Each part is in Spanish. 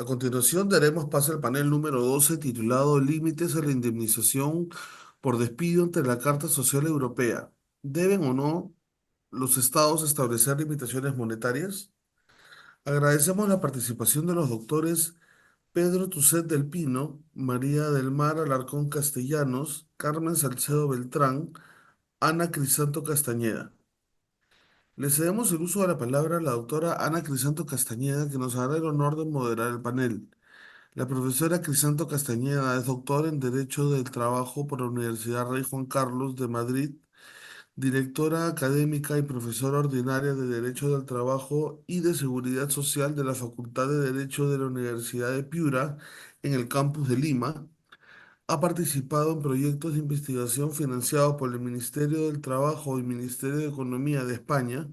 A continuación daremos paso al panel número 12 titulado Límites a la indemnización por despido entre la Carta Social Europea. ¿Deben o no los estados establecer limitaciones monetarias? Agradecemos la participación de los doctores Pedro Tucet del Pino, María del Mar Alarcón Castellanos, Carmen Salcedo Beltrán, Ana Crisanto Castañeda. Le cedemos el uso de la palabra a la doctora Ana Crisanto Castañeda, que nos hará el honor de moderar el panel. La profesora Crisanto Castañeda es doctora en Derecho del Trabajo por la Universidad Rey Juan Carlos de Madrid, directora académica y profesora ordinaria de Derecho del Trabajo y de Seguridad Social de la Facultad de Derecho de la Universidad de Piura en el campus de Lima. Ha participado en proyectos de investigación financiados por el Ministerio del Trabajo y Ministerio de Economía de España.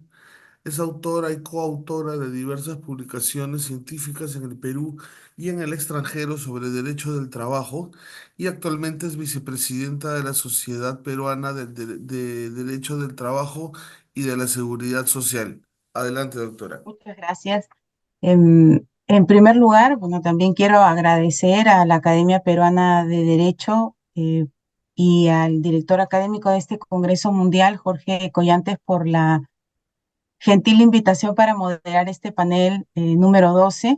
Es autora y coautora de diversas publicaciones científicas en el Perú y en el extranjero sobre derecho del trabajo y actualmente es vicepresidenta de la Sociedad Peruana de Derecho del Trabajo y de la Seguridad Social. Adelante, doctora. Muchas gracias. En primer lugar, bueno, también quiero agradecer a la Academia Peruana de Derecho y al director académico de este Congreso Mundial, Jorge Collantes, por la gentil invitación para moderar este panel número 12,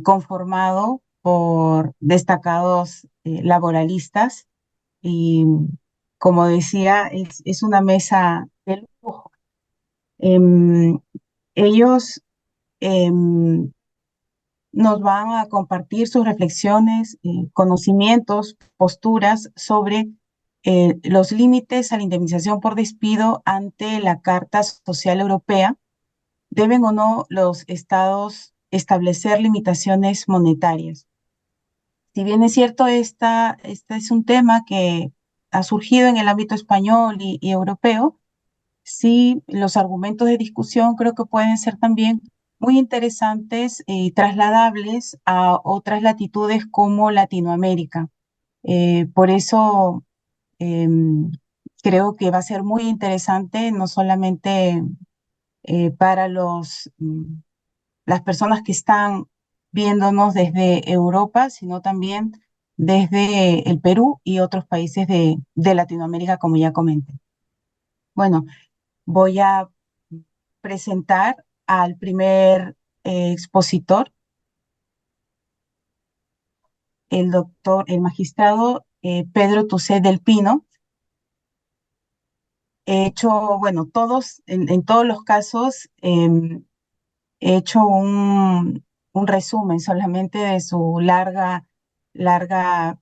conformado por destacados laboralistas. Y como decía, es una mesa de lujo. Em, ellos em, nos van a compartir sus reflexiones, conocimientos, posturas sobre los límites a la indemnización por despido ante la Carta Social Europea. ¿Deben o no los estados establecer limitaciones monetarias? Si bien es cierto, este es un tema que ha surgido en el ámbito español y europeo, sí, los argumentos de discusión creo que pueden ser también muy interesantes y trasladables a otras latitudes como Latinoamérica. Por eso em, creo que va a ser muy interesante, no solamente para las personas que están viéndonos desde Europa, sino también desde el Perú y otros países de Latinoamérica, como ya comenté. Bueno, voy a presentar al primer expositor, el magistrado Pedro Tucet del Pino. He hecho, bueno, en todos los casos, he hecho un resumen solamente de su larga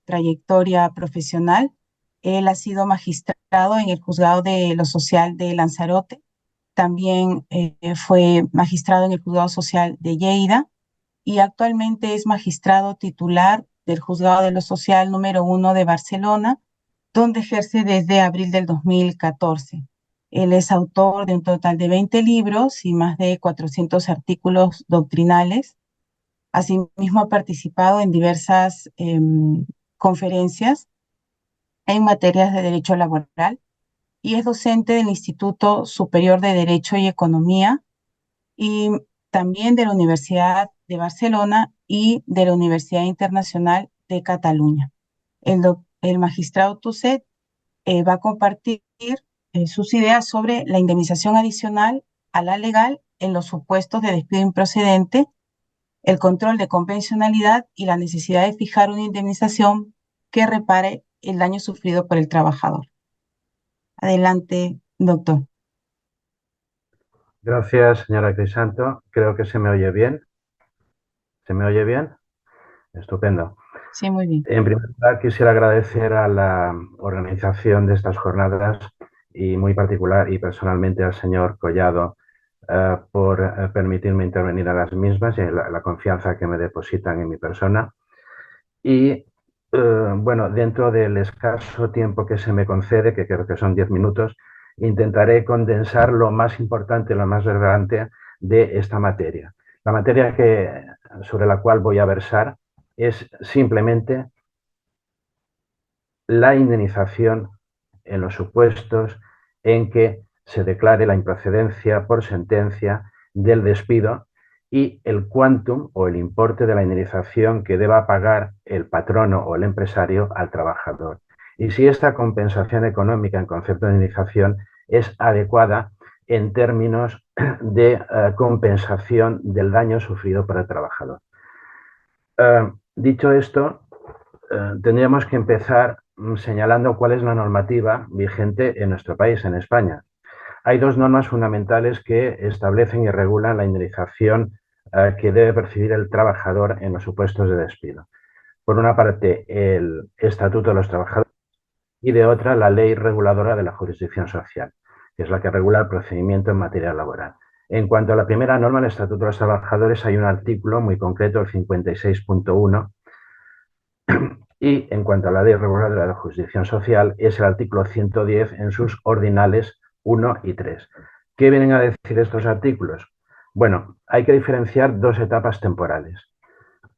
trayectoria profesional. Él ha sido magistrado en el Juzgado de lo Social de Lanzarote. También fue magistrado en el Juzgado Social de Lleida y actualmente es magistrado titular del Juzgado de lo Social número 1 de Barcelona, donde ejerce desde abril del 2014. Él es autor de un total de 20 libros y más de 400 artículos doctrinales. Asimismo, ha participado en diversas conferencias en materias de derecho laboral y es docente del Instituto Superior de Derecho y Economía y también de la Universidad de Barcelona y de la Universidad Internacional de Cataluña. El magistrado Tucet va a compartir sus ideas sobre la indemnización adicional a la legal en los supuestos de despido improcedente, el control de convencionalidad y la necesidad de fijar una indemnización que repare el daño sufrido por el trabajador. Adelante, doctor. Gracias, señora Crisanto. Creo que se me oye bien. ¿Se me oye bien? Estupendo. Sí, muy bien. En primer lugar, quisiera agradecer a la organización de estas jornadas y muy particular y personalmente al señor Collado por permitirme intervenir a las mismas y la confianza que me depositan en mi persona. Y bueno, dentro del escaso tiempo que se me concede, que creo que son 10 minutos, intentaré condensar lo más importante, lo más relevante de esta materia. La materia sobre la cual voy a versar es simplemente la indemnización en los supuestos en que se declare la improcedencia por sentencia del despido y el quantum o el importe de la indemnización que deba pagar el patrono o el empresario al trabajador. Y si esta compensación económica en concepto de indemnización es adecuada en términos de compensación del daño sufrido por el trabajador. Dicho esto, tendríamos que empezar señalando cuál es la normativa vigente en nuestro país, en España. Hay dos normas fundamentales que establecen y regulan la indemnización que debe percibir el trabajador en los supuestos de despido. Por una parte, el Estatuto de los Trabajadores y de otra, la Ley Reguladora de la Jurisdicción Social, que es la que regula el procedimiento en materia laboral. En cuanto a la primera norma, el Estatuto de los Trabajadores, hay un artículo muy concreto, el 56.1, y en cuanto a la Ley Reguladora de la Jurisdicción Social, es el artículo 110 en sus ordinales 1 y 3. ¿Qué vienen a decir estos artículos? Bueno, hay que diferenciar dos etapas temporales.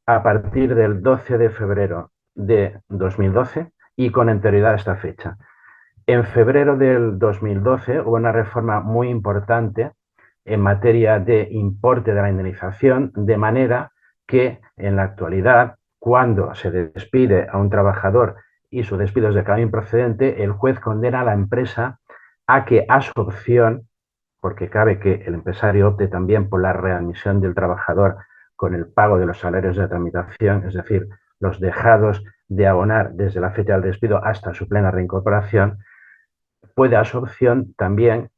A partir del 12 de febrero de 2012 y con anterioridad a esta fecha. En febrero del 2012 hubo una reforma muy importante en materia de importe de la indemnización, de manera que en la actualidad, cuando se despide a un trabajador y su despido es declarado improcedente, el juez condena a la empresa a que a su opción, porque cabe que el empresario opte también por la readmisión del trabajador con el pago de los salarios de tramitación, es decir, los dejados de abonar desde la fecha del despido hasta su plena reincorporación, puede a su opción también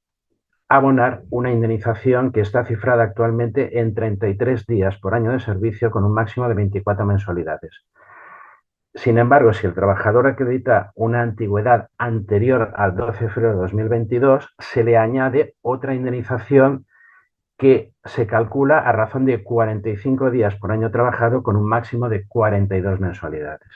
abonar una indemnización que está cifrada actualmente en 33 días por año de servicio con un máximo de 24 mensualidades. Sin embargo, si el trabajador acredita una antigüedad anterior al 12 de febrero de 2022, se le añade otra indemnización que se calcula a razón de 45 días por año trabajado con un máximo de 42 mensualidades.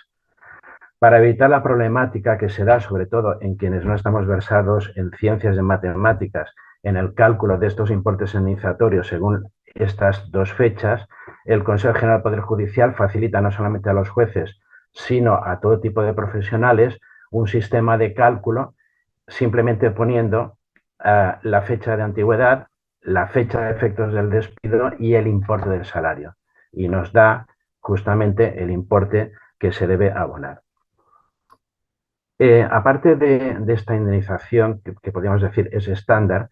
Para evitar la problemática que se da, sobre todo en quienes no estamos versados en ciencias de matemáticas, en el cálculo de estos importes indemnizatorios según estas dos fechas, el Consejo General del Poder Judicial facilita no solamente a los jueces, sino a todo tipo de profesionales un sistema de cálculo simplemente poniendo la fecha de antigüedad, la fecha de efectos del despido y el importe del salario. Y nos da justamente el importe que se debe abonar. Aparte de esta indemnización, que podríamos decir es estándar,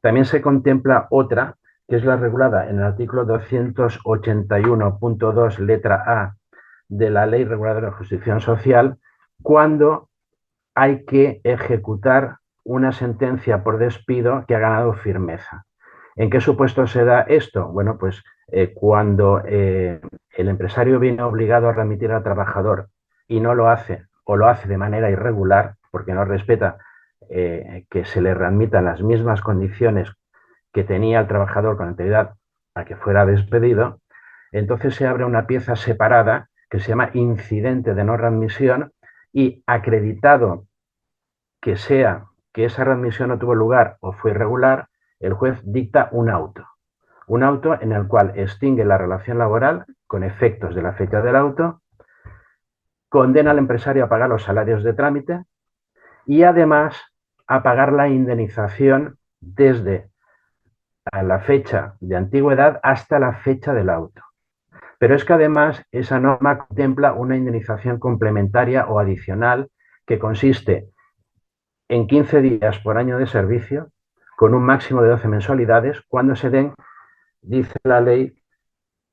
también se contempla otra, que es la regulada en el artículo 281.2, letra A, de la Ley Reguladora de la Jurisdicción Social, cuando hay que ejecutar una sentencia por despido que ha ganado firmeza. ¿En qué supuesto se da esto? Bueno, pues cuando el empresario viene obligado a remitir al trabajador y no lo hace o lo hace de manera irregular, porque no respeta que se le readmitan las mismas condiciones que tenía el trabajador con anterioridad a que fuera despedido, entonces se abre una pieza separada que se llama incidente de no readmisión y acreditado que esa readmisión no tuvo lugar o fue irregular, el juez dicta un auto en el cual extingue la relación laboral con efectos de la fecha del auto, condena al empresario a pagar los salarios de trámite y además a pagar la indemnización desde la fecha de antigüedad hasta la fecha del auto. Pero es que además esa norma contempla una indemnización complementaria o adicional que consiste en 15 días por año de servicio con un máximo de 12 mensualidades cuando se den, dice la ley,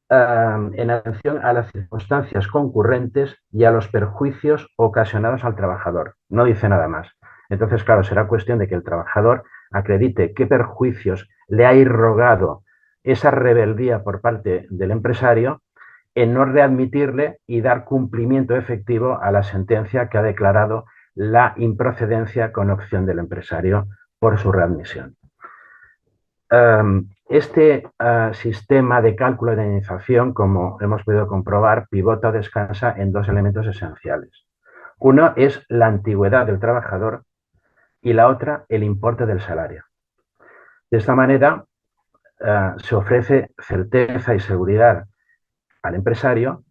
en atención a las circunstancias concurrentes y a los perjuicios ocasionados al trabajador. No dice nada más. Entonces, claro, será cuestión de que el trabajador acredite qué perjuicios le ha irrogado esa rebeldía por parte del empresario en no readmitirle y dar cumplimiento efectivo a la sentencia que ha declarado la improcedencia con opción del empresario por su readmisión. Este sistema de cálculo de indemnización, como hemos podido comprobar, pivota o descansa en dos elementos esenciales. Uno es la antigüedad del trabajador y la otra el importe del salario. De esta manera se ofrece certeza y seguridad al empresario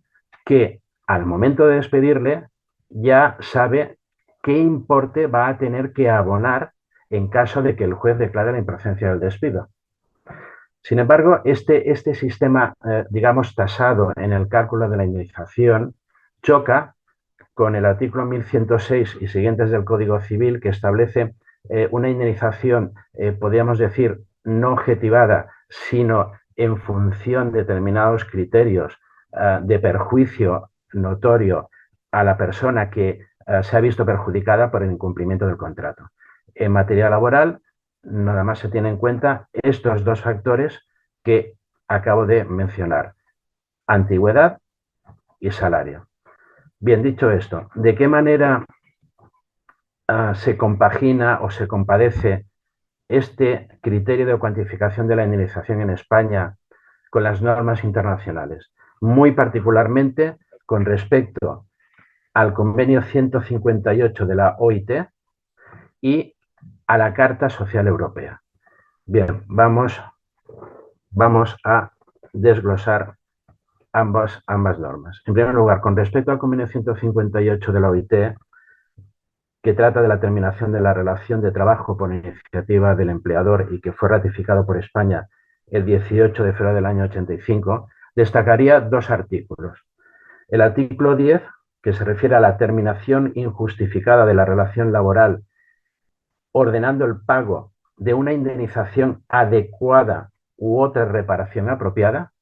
que al momento de despedirle ya sabe qué importe va a tener que abonar en caso de que el juez declare la improcedencia del despido. Sin embargo, este sistema, digamos, tasado en el cálculo de la indemnización choca con el artículo 1106 y siguientes del Código Civil, que establece una indemnización, podríamos decir, no objetivada, sino en función de determinados criterios de perjuicio notorio a la persona que se ha visto perjudicada por el incumplimiento del contrato. En materia laboral, nada más se tienen en cuenta estos dos factores que acabo de mencionar: antigüedad y salario. Bien, dicho esto, ¿de qué manera se compagina o se compadece este criterio de cuantificación de la indemnización en España con las normas internacionales? Muy particularmente con respecto al convenio 158 de la OIT y a la Carta Social Europea. Bien, vamos a desglosar ambas normas. En primer lugar, con respecto al convenio 158 de la OIT, que trata de la terminación de la relación de trabajo por iniciativa del empleador y que fue ratificado por España el 18 de febrero del año 85, destacaría dos artículos. El artículo 10, que se refiere a la terminación injustificada de la relación laboral, ordenando el pago de una indemnización adecuada u otra reparación apropiada,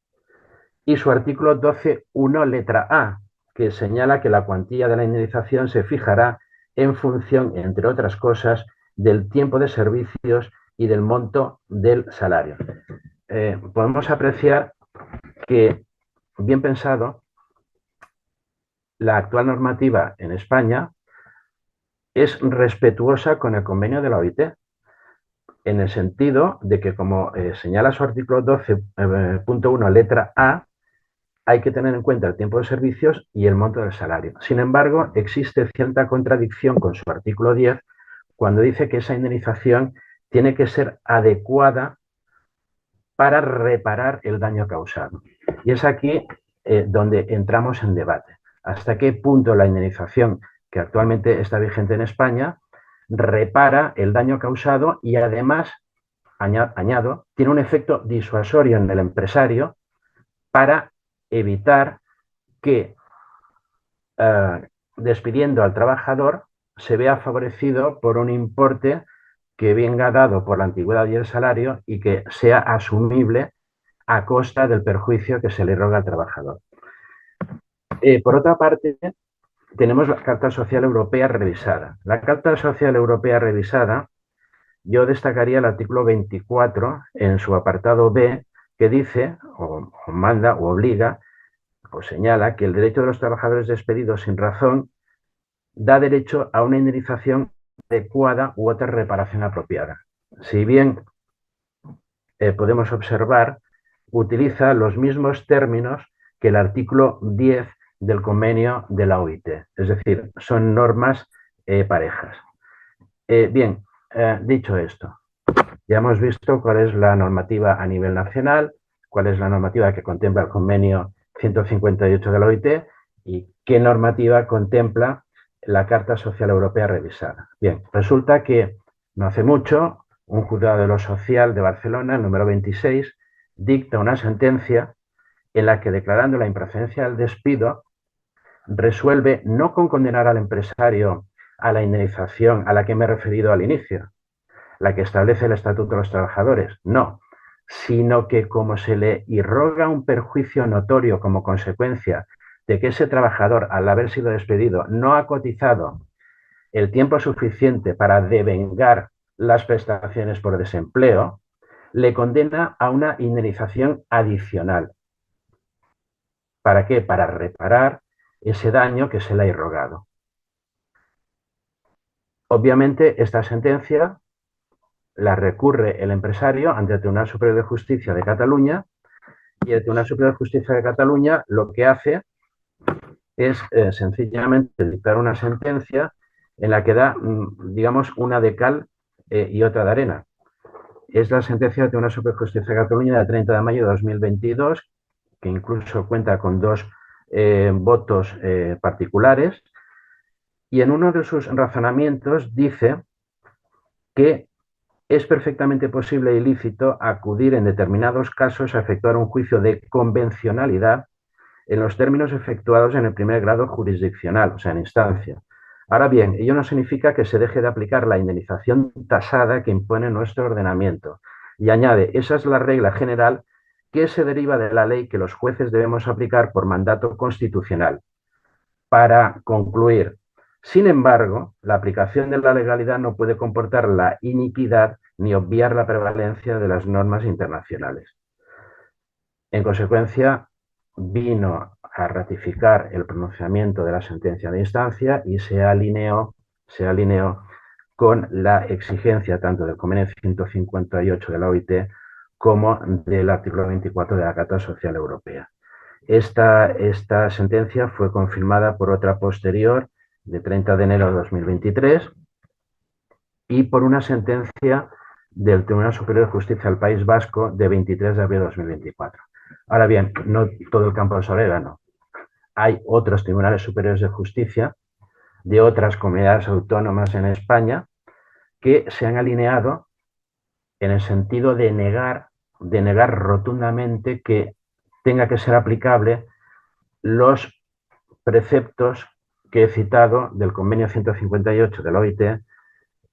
y su artículo 12.1, letra A, que señala que la cuantía de la indemnización se fijará en función, entre otras cosas, del tiempo de servicios y del monto del salario. Podemos apreciar que, bien pensado, la actual normativa en España es respetuosa con el convenio de la OIT, en el sentido de que, como señala su artículo 12.1, letra A, hay que tener en cuenta el tiempo de servicios y el monto del salario. Sin embargo, existe cierta contradicción con su artículo 10 cuando dice que esa indemnización tiene que ser adecuada para reparar el daño causado. Y es aquí donde entramos en debate. ¿Hasta qué punto la indemnización que actualmente está vigente en España repara el daño causado y además, añado, tiene un efecto disuasorio en el empresario para evitar que despidiendo al trabajador se vea favorecido por un importe que venga dado por la antigüedad y el salario y que sea asumible a costa del perjuicio que se le roga al trabajador? Por otra parte, tenemos la Carta Social Europea revisada. La Carta Social Europea revisada, yo destacaría el artículo 24 en su apartado B, que dice, o manda, o obliga, o señala que el derecho de los trabajadores despedidos sin razón da derecho a una indemnización adecuada u otra reparación apropiada. Si bien podemos observar, utiliza los mismos términos que el artículo 10 del convenio de la OIT, es decir, son normas parejas. Bien, dicho esto, ya hemos visto cuál es la normativa a nivel nacional, cuál es la normativa que contempla el convenio 158 de la OIT y qué normativa contempla la Carta Social Europea revisada. Bien, resulta que no hace mucho un juzgado de lo social de Barcelona, el número 26, dicta una sentencia en la que, declarando la improcedencia del despido, resuelve no con condenar al empresario a la indemnización a la que me he referido al inicio, la que establece el Estatuto de los Trabajadores, no, sino que como se le irroga un perjuicio notorio como consecuencia de que ese trabajador, al haber sido despedido, no ha cotizado el tiempo suficiente para devengar las prestaciones por desempleo, le condena a una indemnización adicional. ¿Para qué? Para reparar ese daño que se le ha irrogado. Obviamente, esta sentencia la recurre el empresario ante el Tribunal Superior de Justicia de Cataluña y el Tribunal Superior de Justicia de Cataluña lo que hace es sencillamente dictar una sentencia en la que da, digamos, una de cal y otra de arena. Es la sentencia del Tribunal Superior de Justicia de Cataluña de 30 de mayo de 2022, que incluso cuenta con dos votos particulares, y en uno de sus razonamientos dice que es perfectamente posible y lícito acudir en determinados casos a efectuar un juicio de convencionalidad en los términos efectuados en el primer grado jurisdiccional, o sea, en instancia. Ahora bien, ello no significa que se deje de aplicar la indemnización tasada que impone nuestro ordenamiento. Y añade, esa es la regla general que se deriva de la ley que los jueces debemos aplicar por mandato constitucional. Para concluir, sin embargo, la aplicación de la legalidad no puede comportar la iniquidad ni obviar la prevalencia de las normas internacionales. En consecuencia, vino a ratificar el pronunciamiento de la sentencia de instancia y se alineó con la exigencia tanto del convenio 158 de la OIT como del artículo 24 de la Carta Social Europea. Esta sentencia fue confirmada por otra posterior de 30 de enero de 2023 y por una sentencia del Tribunal Superior de Justicia del País Vasco de 23 de abril de 2024. Ahora bien, no todo el campo es orégano. Hay otros tribunales superiores de justicia de otras comunidades autónomas en España que se han alineado en el sentido de negar rotundamente que tenga que ser aplicable los preceptos que he citado del convenio 158 de la OIT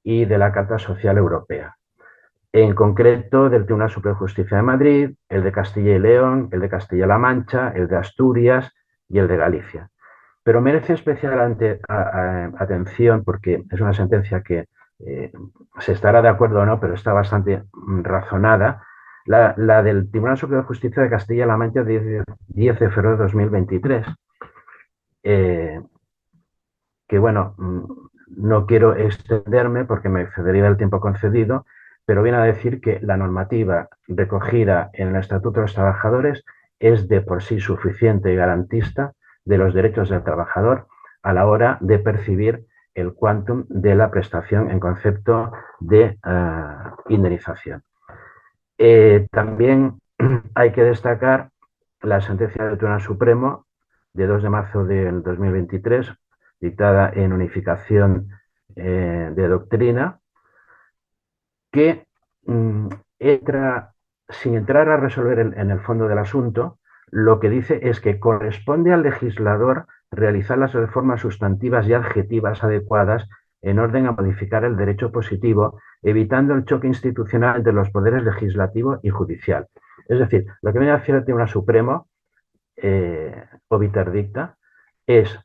y de la Carta Social Europea. En concreto, del Tribunal Superior de Justicia de Madrid, el de Castilla y León, el de Castilla-La Mancha, el de Asturias y el de Galicia. Pero merece especial atención porque es una sentencia que se estará de acuerdo o no, pero está bastante razonada, la del Tribunal Superior de Justicia de Castilla-La Mancha de 10 de febrero de 2023, que bueno, no quiero extenderme porque me excedería del tiempo concedido, pero viene a decir que la normativa recogida en el Estatuto de los Trabajadores es de por sí suficiente y garantista de los derechos del trabajador a la hora de percibir el quantum de la prestación en concepto de indemnización. También hay que destacar la sentencia del Tribunal Supremo de 2 de marzo del 2023, dictada en unificación de doctrina, que entra, sin entrar a resolver en el fondo del asunto, lo que dice es que corresponde al legislador realizar las reformas sustantivas y adjetivas adecuadas en orden a modificar el derecho positivo, evitando el choque institucional entre los poderes legislativo y judicial. Es decir, lo que viene a decir el Tribunal Supremo, obiter dicta, es,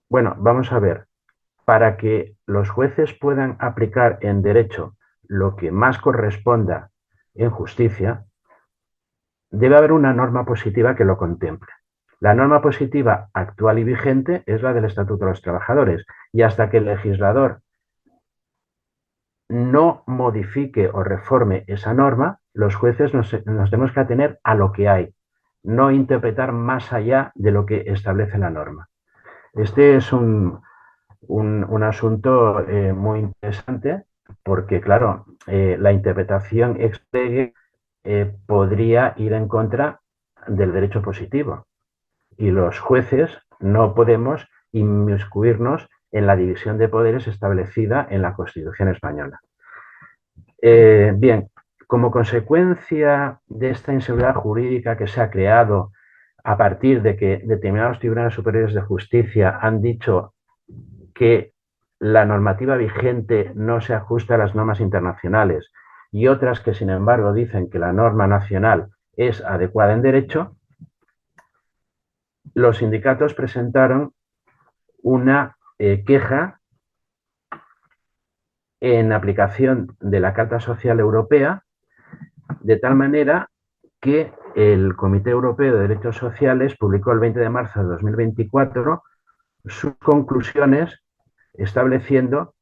bueno, vamos a ver, para que los jueces puedan aplicar en derecho lo que más corresponda en justicia, debe haber una norma positiva que lo contemple. La norma positiva actual y vigente es la del Estatuto de los Trabajadores, y hasta que el legislador no modifique o reforme esa norma, los jueces nos tenemos que atener a lo que hay, no interpretar más allá de lo que establece la norma. Este es un asunto muy interesante porque, claro, la interpretación ex lege podría ir en contra del derecho positivo y los jueces no podemos inmiscuirnos en la división de poderes establecida en la Constitución española. Bien, como consecuencia de esta inseguridad jurídica que se ha creado a partir de que determinados tribunales superiores de justicia han dicho que la normativa vigente no se ajusta a las normas internacionales y otras que, sin embargo, dicen que la norma nacional es adecuada en derecho, los sindicatos presentaron una queja en aplicación de la Carta Social Europea, de tal manera que el Comité Europeo de Derechos Sociales publicó el 20 de marzo de 2024 sus conclusiones estableciendo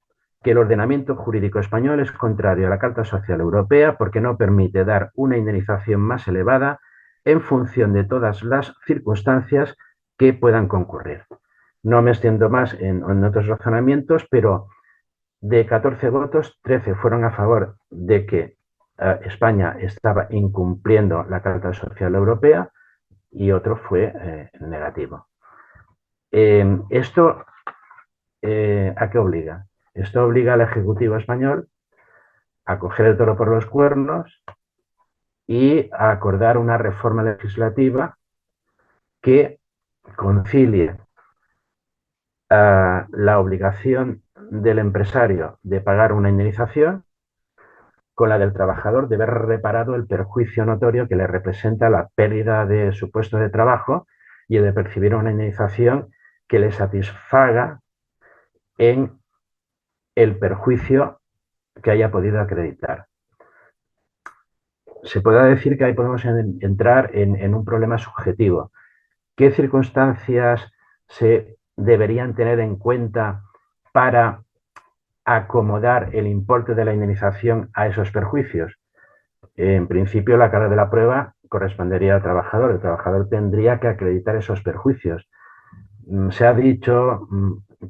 que el ordenamiento jurídico español es contrario a la Carta Social Europea porque no permite dar una indemnización más elevada en función de todas las circunstancias que puedan concurrir. No me extiendo más en otros razonamientos, pero de 14 votos, 13 fueron a favor de que España estaba incumpliendo la Carta Social Europea y otro fue negativo. ¿Esto ¿a qué obliga? Esto obliga al Ejecutivo español, a coger el toro por los cuernos y a acordar una reforma legislativa que concilie la obligación del empresario de pagar una indemnización con la del trabajador de ver reparado el perjuicio notorio que le representa la pérdida de su puesto de trabajo y el de percibir una indemnización que le satisfaga en el perjuicio que haya podido acreditar. Se puede decir que ahí podemos entrar en un problema subjetivo. ¿Qué circunstancias se deberían tener en cuenta para acomodar el importe de la indemnización a esos perjuicios? En principio, la carga de la prueba correspondería al trabajador. El trabajador tendría que acreditar esos perjuicios. Se ha dicho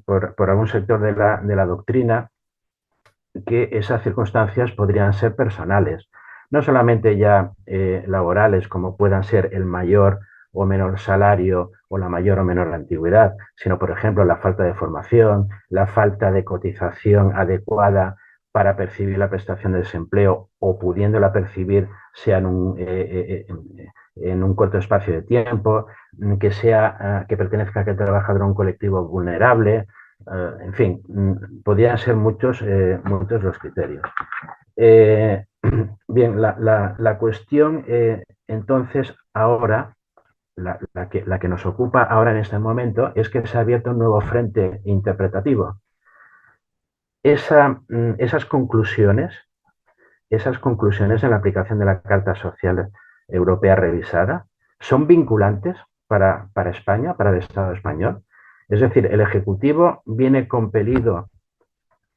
por algún sector de la doctrina que esas circunstancias podrían ser personales, no solamente ya laborales, como puedan ser el mayor o menor salario o la mayor o menor antigüedad, sino, por ejemplo, la falta de formación, la falta de cotización adecuada para percibir la prestación de desempleo o pudiéndola percibir sea en un corto espacio de tiempo, que pertenezca a aquel trabajador a un colectivo vulnerable, en fin, podrían ser muchos los criterios. Bien, la cuestión entonces ahora, la que nos ocupa ahora en este momento, es que se ha abierto un nuevo frente interpretativo. Esas conclusiones en la aplicación de la Carta Social Europea revisada son vinculantes para España, para el Estado español. Es decir, el Ejecutivo viene compelido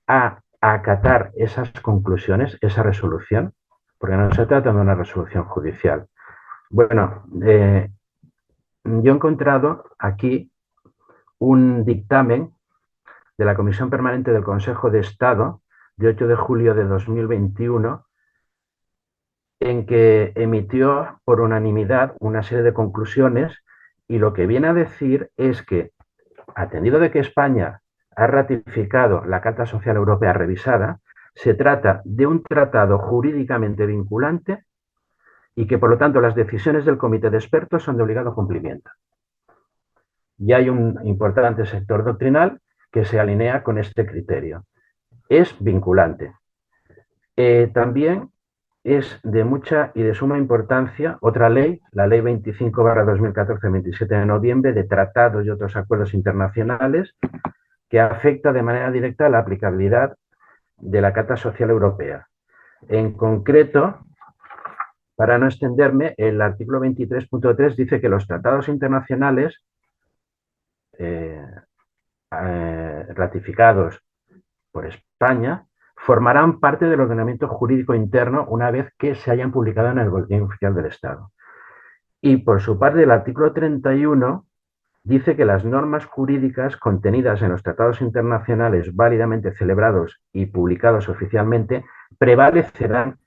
a acatar esas conclusiones, esa resolución, porque no se trata de una resolución judicial. Bueno, yo he encontrado aquí un dictamen de la Comisión Permanente del Consejo de Estado de 8 de julio de 2021 en que emitió por unanimidad una serie de conclusiones y lo que viene a decir es que, atendido de que España ha ratificado la Carta Social Europea revisada, se trata de un tratado jurídicamente vinculante y que, por lo tanto, las decisiones del comité de expertos son de obligado cumplimiento. Y hay un importante sector doctrinal que se alinea con este criterio. Es vinculante. También es de mucha y de suma importancia otra ley, la Ley 25/2014, 27 de noviembre, de tratados y otros acuerdos internacionales, que afecta de manera directa la aplicabilidad de la Carta Social Europea. En concreto, para no extenderme, el artículo 23.3 dice que los tratados internacionales ratificados por España formarán parte del ordenamiento jurídico interno una vez que se hayan publicado en el Boletín Oficial del Estado. Y por su parte, el artículo 31 dice que las normas jurídicas contenidas en los tratados internacionales válidamente celebrados y publicados oficialmente prevalecerán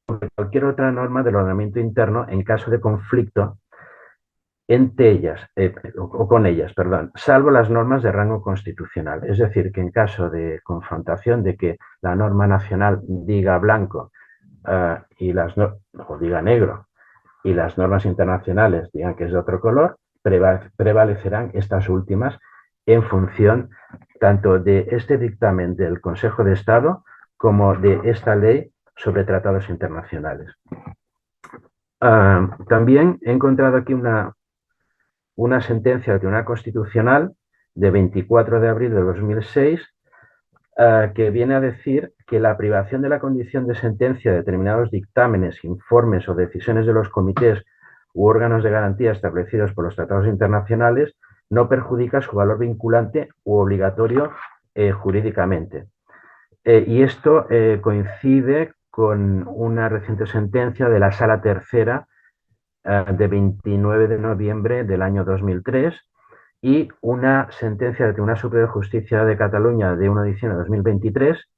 sobre cualquier otra norma del ordenamiento interno en caso de conflicto entre ellas, o con ellas, perdón, salvo las normas de rango constitucional. Es decir, que en caso de confrontación de que la norma nacional diga blanco o diga negro y las normas internacionales digan que es de otro color, prevalecerán estas últimas en función tanto de este dictamen del Consejo de Estado como de esta ley sobre tratados internacionales. También he encontrado aquí una sentencia del Tribunal Constitucional de 24 de abril de 2006 que viene a decir que la privación de la condición de sentencia de determinados dictámenes, informes o decisiones de los comités u órganos de garantía establecidos por los tratados internacionales no perjudica su valor vinculante u obligatorio jurídicamente. Y esto coincide con una reciente sentencia de la Sala Tercera de 29 de noviembre del año 2003 y una sentencia del Tribunal Superior de Justicia de Cataluña de 1 de diciembre de 2023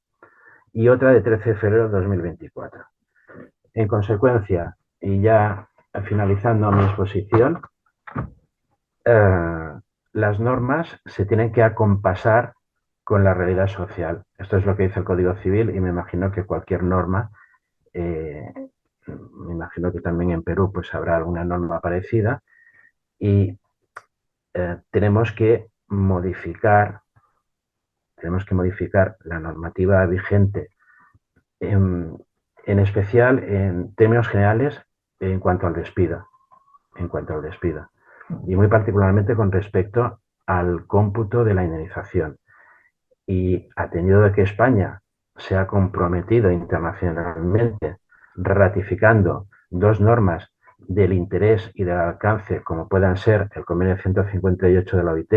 y otra de 13 de febrero de 2024. En consecuencia, y ya finalizando mi exposición, las normas se tienen que acompasar con la realidad social. Esto es lo que dice el Código Civil y me imagino que cualquier norma, me imagino que también en Perú pues habrá alguna norma parecida y tenemos que modificar la normativa vigente, en, en especial en términos generales en cuanto al despido, y muy particularmente con respecto al cómputo de la indemnización. Y atendido de que España se ha comprometido internacionalmente ratificando dos normas del interés y del alcance, como puedan ser el Convenio 158 de la OIT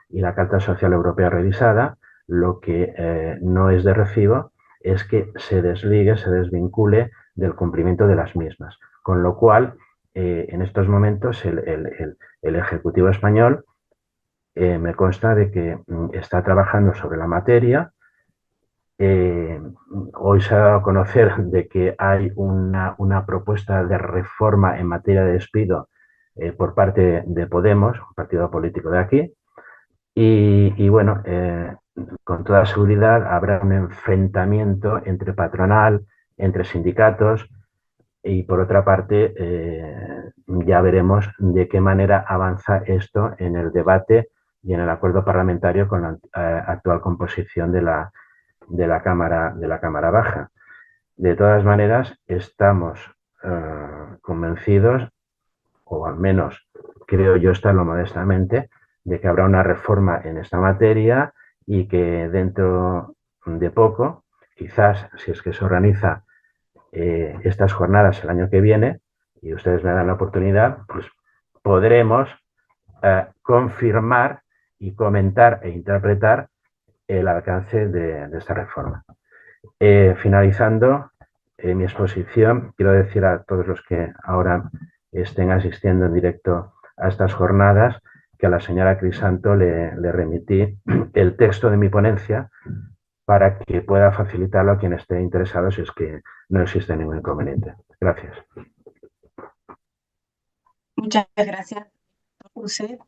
y la Carta Social Europea revisada, lo que no es de recibo es que se desligue, se desvincule del cumplimiento de las mismas. Con lo cual, en estos momentos, el Ejecutivo español me consta de que está trabajando sobre la materia. Hoy se ha dado a conocer de que hay una propuesta de reforma en materia de despido por parte de Podemos, un partido político de aquí, y bueno, con toda seguridad habrá un enfrentamiento entre patronal, entre sindicatos, y por otra parte, ya veremos de qué manera avanza esto en el debate y en el acuerdo parlamentario con la actual composición de la Cámara Baja. De todas maneras, estamos convencidos, o al menos creo yo estarlo modestamente, de que habrá una reforma en esta materia y que dentro de poco, quizás si es que se organiza estas jornadas el año que viene y ustedes me dan la oportunidad, pues podremos confirmar y comentar e interpretar el alcance de esta reforma. Finalizando mi exposición, quiero decir a todos los que ahora estén asistiendo en directo a estas jornadas que a la señora Crisanto le remití el texto de mi ponencia para que pueda facilitarlo a quien esté interesado si es que no existe ningún inconveniente. Gracias. Muchas gracias, José,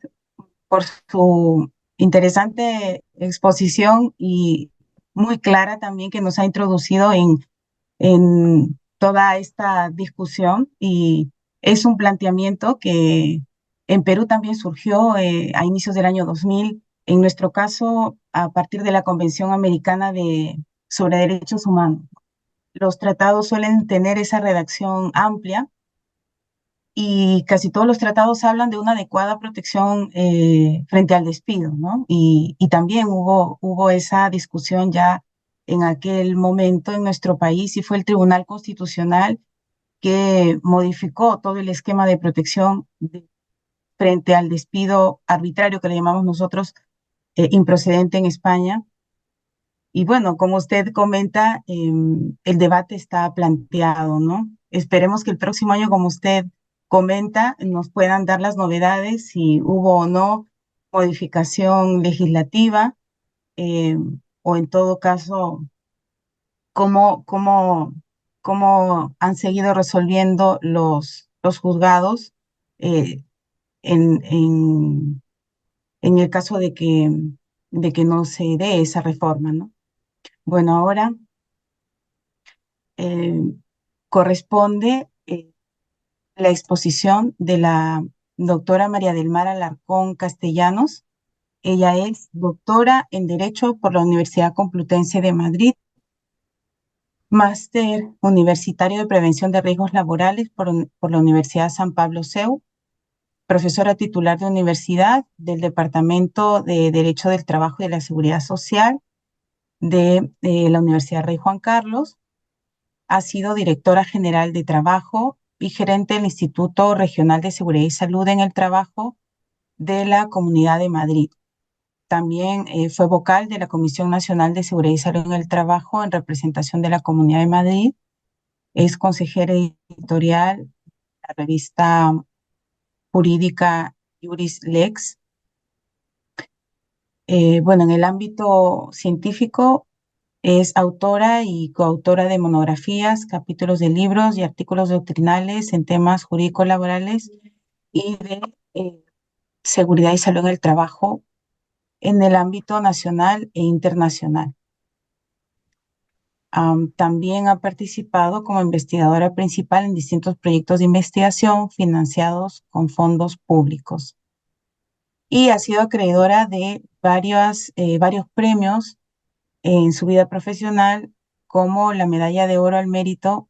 por su interesante exposición y muy clara también que nos ha introducido en toda esta discusión, y es un planteamiento que en Perú también surgió a inicios del año 2000, en nuestro caso a partir de la Convención Americana sobre Derechos Humanos. Los tratados suelen tener esa redacción amplia y casi todos los tratados hablan de una adecuada protección frente al despido, ¿no? Y también hubo esa discusión ya en aquel momento en nuestro país, y fue el Tribunal Constitucional que modificó todo el esquema de protección frente al despido arbitrario, que le llamamos nosotros improcedente en España. Y bueno, como usted comenta, el debate está planteado, ¿no? Esperemos que el próximo año, como usted comenta, nos puedan dar las novedades, si hubo o no modificación legislativa, eh, o en todo caso, cómo, cómo, cómo han seguido resolviendo los juzgados eh, en, en, en el caso de que no se dé esa reforma, ¿no? Bueno, ahora eh, corresponde la exposición de la doctora María del Mar Alarcón Castellanos. Ella es doctora en Derecho por la Universidad Complutense de Madrid, máster universitario de Prevención de Riesgos Laborales por la Universidad San Pablo CEU, profesora titular de universidad del Departamento de Derecho del Trabajo y de la Seguridad Social de la Universidad Rey Juan Carlos. Ha sido directora general de Trabajo y gerente del Instituto Regional de Seguridad y Salud en el Trabajo de la Comunidad de Madrid. También fue vocal de la Comisión Nacional de Seguridad y Salud en el Trabajo en representación de la Comunidad de Madrid. Es consejera editorial de la revista jurídica Juris Lex. Bueno, en el ámbito científico es autora y coautora de monografías, capítulos de libros y artículos doctrinales en temas jurídicos laborales y de seguridad y salud en el trabajo, en el ámbito nacional e internacional. También ha participado como investigadora principal en distintos proyectos de investigación financiados con fondos públicos y ha sido acreedora de varios premios en su vida profesional, como la Medalla de Oro al Mérito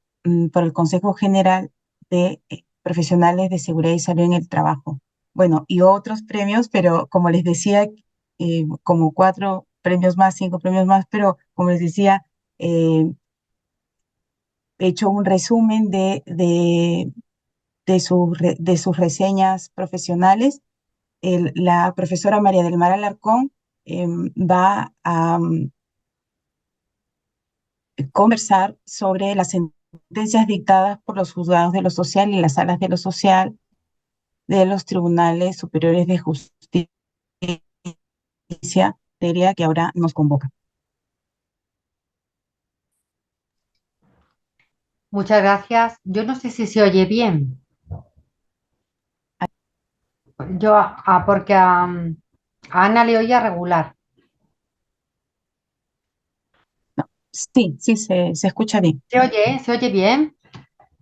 por el Consejo General de Profesionales de Seguridad y Salud en el Trabajo. Bueno, y otros premios, pero como les decía, como 4 premios más, 5 premios más, pero como les decía, he hecho un resumen de sus reseñas profesionales. La profesora María del Mar Alarcón va a conversar sobre las sentencias dictadas por los juzgados de lo social y las salas de lo social de los tribunales superiores de justicia, materia que ahora nos convoca. Muchas gracias. Yo no sé si se oye bien. Yo, porque a Ana le oía regular. Sí, sí, se escucha bien. ¿Se oye? ¿Se oye bien?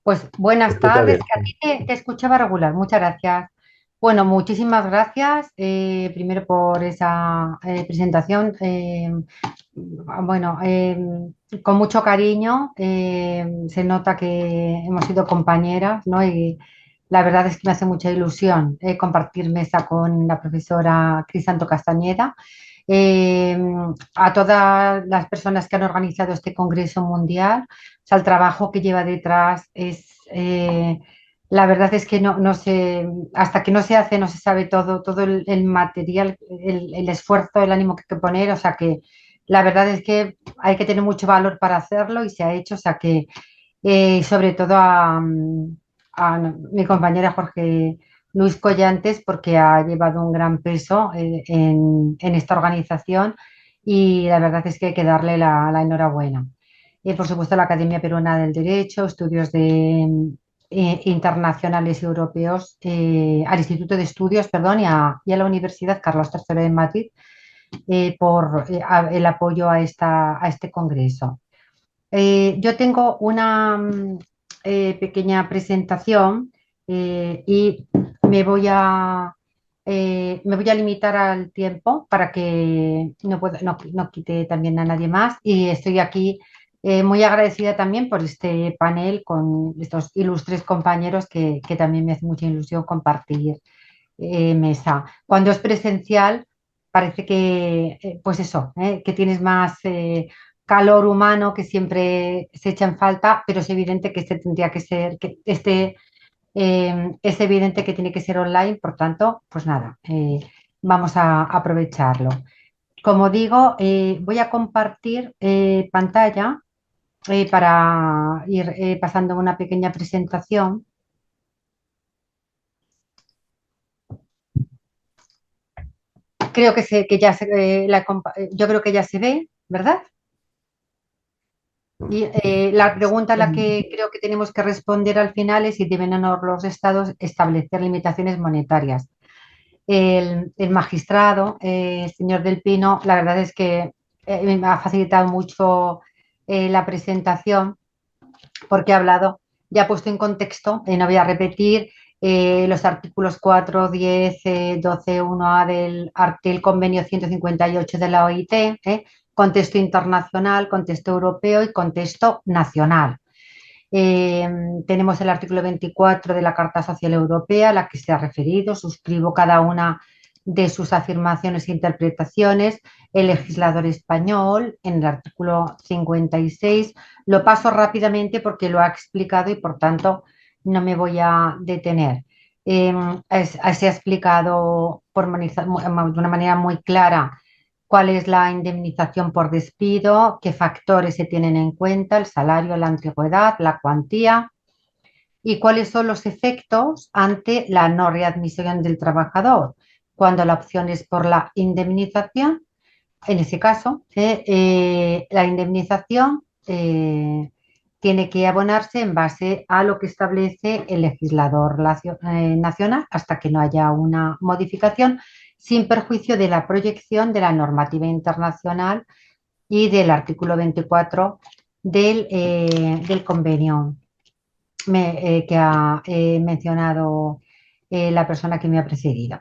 Pues buenas Escucha tardes, bien. que a ti te escuchaba regular. Muchas gracias. Bueno, muchísimas gracias primero por esa presentación. Bueno, con mucho cariño. Se nota que hemos sido compañeras, ¿no? Y la verdad es que me hace mucha ilusión compartir mesa con la profesora Crisanto Castañeda. Eh, a todas las personas que han organizado este Congreso Mundial, o sea, el trabajo que lleva detrás es, la verdad es que no sé, hasta que no se hace, no se sabe todo el material, el esfuerzo, el ánimo que hay que poner, o sea que la verdad es que hay que tener mucho valor para hacerlo y se ha hecho, o sea que sobre todo a mi compañera Jorge Luis Collantes, porque ha llevado un gran peso en esta organización y la verdad es que hay que darle la enhorabuena. Por supuesto, la Academia Peruana del Derecho, estudios internacionales y europeos, al Instituto de Estudios, perdón, y a la Universidad Carlos III de Madrid por el apoyo a este congreso. Yo tengo una pequeña presentación y me voy me voy a limitar al tiempo para que no quite también a nadie más. Y estoy aquí muy agradecida también por este panel con estos ilustres compañeros que también me hace mucha ilusión compartir mesa. Cuando es presencial, parece que, pues eso, que tienes más calor humano que siempre se echa en falta, pero es evidente que este tendría que ser, es evidente que tiene que ser online, por tanto, pues nada, vamos a aprovecharlo. Como digo, voy a compartir pantalla para ir pasando una pequeña presentación. Creo que ya yo creo que ya se ve, ¿verdad? Y la pregunta a la que creo que tenemos que responder al final es si deben o no los estados establecer limitaciones monetarias. El magistrado, señor Del Pino, la verdad es que me ha facilitado mucho la presentación porque ha hablado, ya ha puesto en contexto, no voy a repetir los artículos 4, 10, 12, 1A del convenio 158 de la OIT, contexto internacional, contexto europeo y contexto nacional. Tenemos el artículo 24 de la Carta Social Europea, a la que se ha referido, suscribo cada una de sus afirmaciones e interpretaciones. El legislador español, en el artículo 56, lo paso rápidamente porque lo ha explicado y por tanto no me voy a detener. Se ha explicado de una manera muy clara cuál es la indemnización por despido, qué factores se tienen en cuenta, el salario, la antigüedad, la cuantía y cuáles son los efectos ante la no readmisión del trabajador. Cuando la opción es por la indemnización, en ese caso, la indemnización tiene que abonarse en base a lo que establece el legislador nacional hasta que no haya una modificación, sin perjuicio de la proyección de la normativa internacional y del artículo 24 del convenio que ha mencionado la persona que me ha precedido.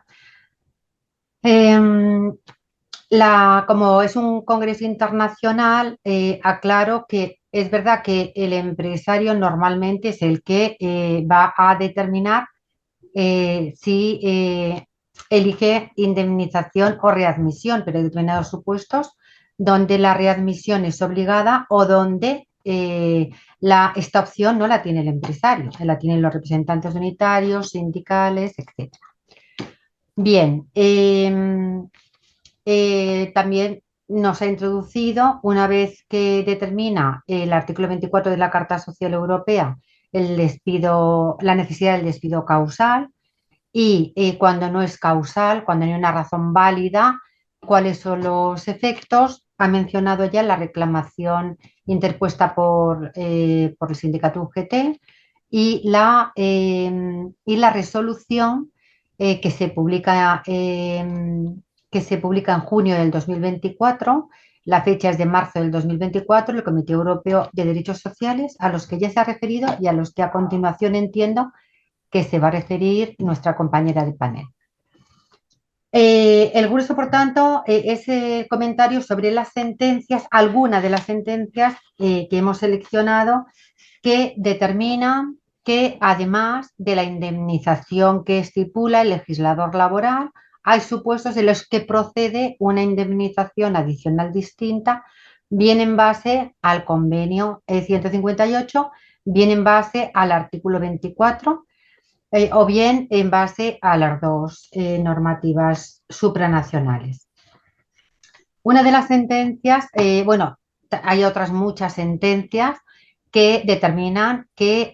Como es un congreso internacional, aclaro que es verdad que el empresario normalmente es el que va a determinar si elige indemnización o readmisión, pero hay determinados supuestos donde la readmisión es obligada o donde esta opción no la tiene el empresario, la tienen los representantes unitarios, sindicales, etc. Bien, también nos ha introducido, una vez que determina el artículo 24 de la Carta Social Europea, la necesidad del despido causal y cuando no es causal, cuando no hay una razón válida, cuáles son los efectos. Ha mencionado ya la reclamación interpuesta por el sindicato UGT y la resolución que se publica en junio del 2024. La fecha es de marzo del 2024, el Comité Europeo de Derechos Sociales, a los que ya se ha referido y a los que a continuación entiendo que se va a referir nuestra compañera de panel. El grueso, por tanto, es comentario sobre las sentencias, algunas de las sentencias que hemos seleccionado que determinan que además de la indemnización que estipula el legislador laboral, hay supuestos en los que procede una indemnización adicional distinta, bien en base al convenio 158, bien en base al artículo 24, o bien en base a las dos normativas supranacionales. Una de las sentencias, hay otras muchas sentencias que determinan que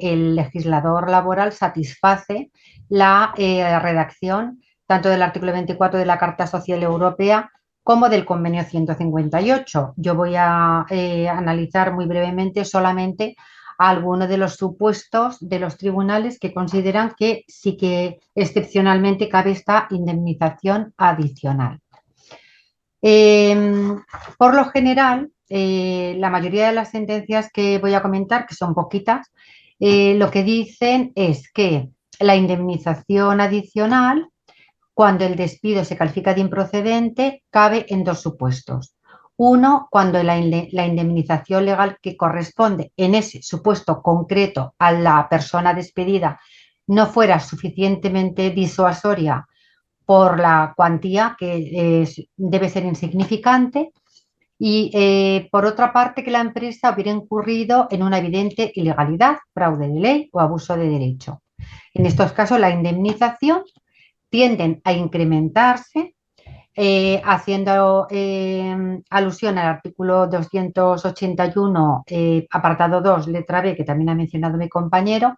el legislador laboral satisface la redacción tanto del artículo 24 de la Carta Social Europea como del convenio 158. Yo voy a analizar muy brevemente solamente algunos de los supuestos de los tribunales que consideran que sí que excepcionalmente cabe esta indemnización adicional. Por lo general, la mayoría de las sentencias que voy a comentar, que son poquitas, lo que dicen es que la indemnización adicional, cuando el despido se califica de improcedente, cabe en dos supuestos. Uno, cuando la indemnización legal que corresponde en ese supuesto concreto a la persona despedida no fuera suficientemente disuasoria por la cuantía, que debe ser insignificante, y por otra parte que la empresa hubiera incurrido en una evidente ilegalidad, fraude de ley o abuso de derecho. En estos casos la indemnización tienden a incrementarse, haciendo alusión al artículo 281, apartado 2, letra B, que también ha mencionado mi compañero,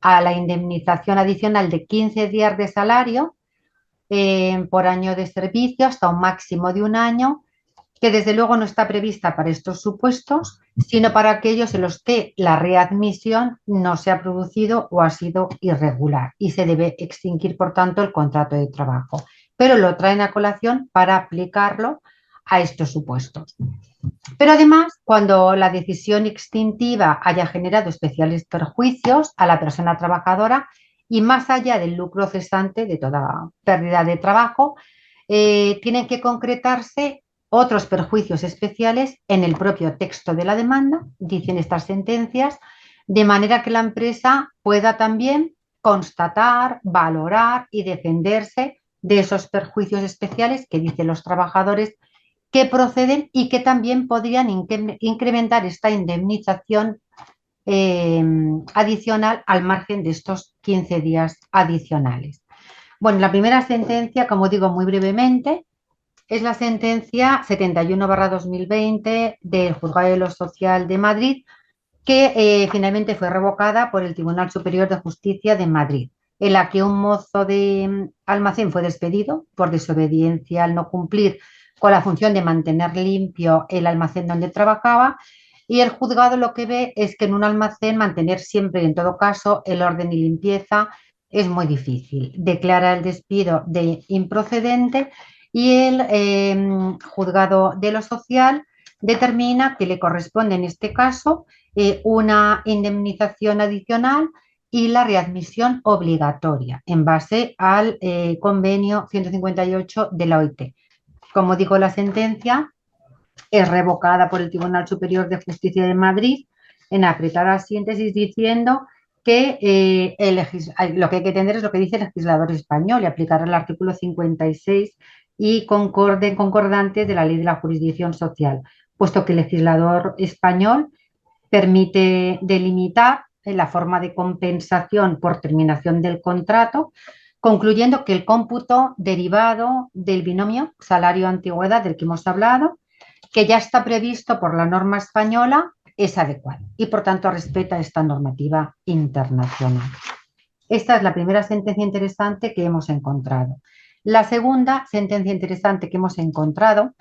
a la indemnización adicional de 15 días de salario por año de servicio hasta un máximo de un año, que desde luego no está prevista para estos supuestos, sino para aquellos en los que la readmisión no se ha producido o ha sido irregular y se debe extinguir, por tanto, el contrato de trabajo. Pero lo traen a colación para aplicarlo a estos supuestos. Pero además, cuando la decisión extintiva haya generado especiales perjuicios a la persona trabajadora y más allá del lucro cesante de toda pérdida de trabajo, tienen que concretarse otros perjuicios especiales en el propio texto de la demanda, dicen estas sentencias, de manera que la empresa pueda también constatar, valorar y defenderse de esos perjuicios especiales que dicen los trabajadores que proceden y que también podrían incrementar esta indemnización adicional al margen de estos 15 días adicionales. Bueno, la primera sentencia, como digo muy brevemente, es la sentencia 71/2020 del Juzgado de lo Social de Madrid, que finalmente fue revocada por el Tribunal Superior de Justicia de Madrid, en la que un mozo de almacén fue despedido por desobediencia al no cumplir con la función de mantener limpio el almacén donde trabajaba y el juzgado lo que ve es que en un almacén mantener siempre y en todo caso el orden y limpieza es muy difícil. Declara el despido de improcedente y el juzgado de lo social determina que le corresponde en este caso una indemnización adicional y la readmisión obligatoria en base al convenio 158 de la OIT. Como dijo la sentencia, es revocada por el Tribunal Superior de Justicia de Madrid en apretada síntesis diciendo que lo que hay que entender es lo que dice el legislador español y aplicar el artículo 56 y concordante de la Ley de la Jurisdicción Social, puesto que el legislador español permite delimitar la forma de compensación por terminación del contrato, concluyendo que el cómputo derivado del binomio salario-antigüedad del que hemos hablado, que ya está previsto por la norma española, es adecuado y por tanto respeta esta normativa internacional. Esta es la primera sentencia interesante que hemos encontrado. La segunda sentencia interesante que hemos encontrado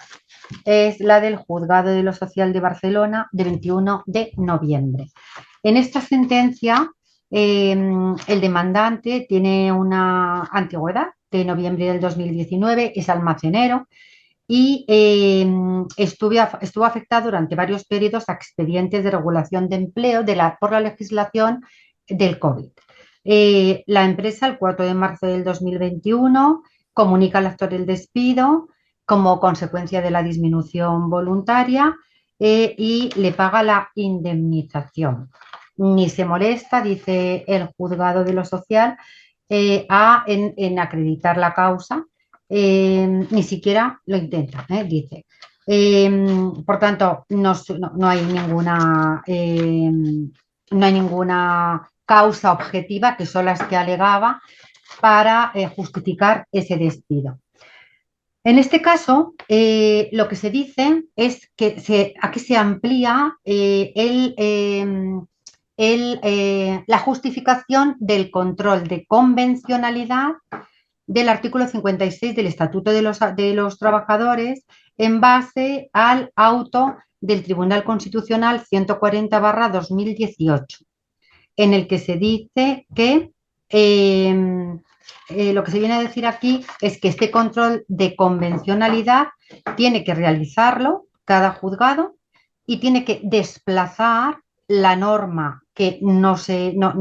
es la del Juzgado de lo Social de Barcelona de 21 de noviembre. En esta sentencia, el demandante tiene una antigüedad de noviembre del 2019, es almacenero y estuvo afectado durante varios periodos a expedientes de regulación de empleo por la legislación del COVID. La empresa, el 4 de marzo del 2021, comunica al actor el despido como consecuencia de la disminución voluntaria y le paga la indemnización. Ni se molesta, dice el juzgado de lo social, en acreditar la causa, ni siquiera lo intenta, dice. Por tanto, no hay ninguna causa objetiva, que son las que alegaba, para justificar ese despido. En este caso, lo que se dice es que aquí se amplía la justificación del control de convencionalidad del artículo 56 del Estatuto de los Trabajadores en base al auto del Tribunal Constitucional 140/2018, en el que se dice que lo que se viene a decir aquí es que este control de convencionalidad tiene que realizarlo cada juzgado y tiene que desplazar la norma que no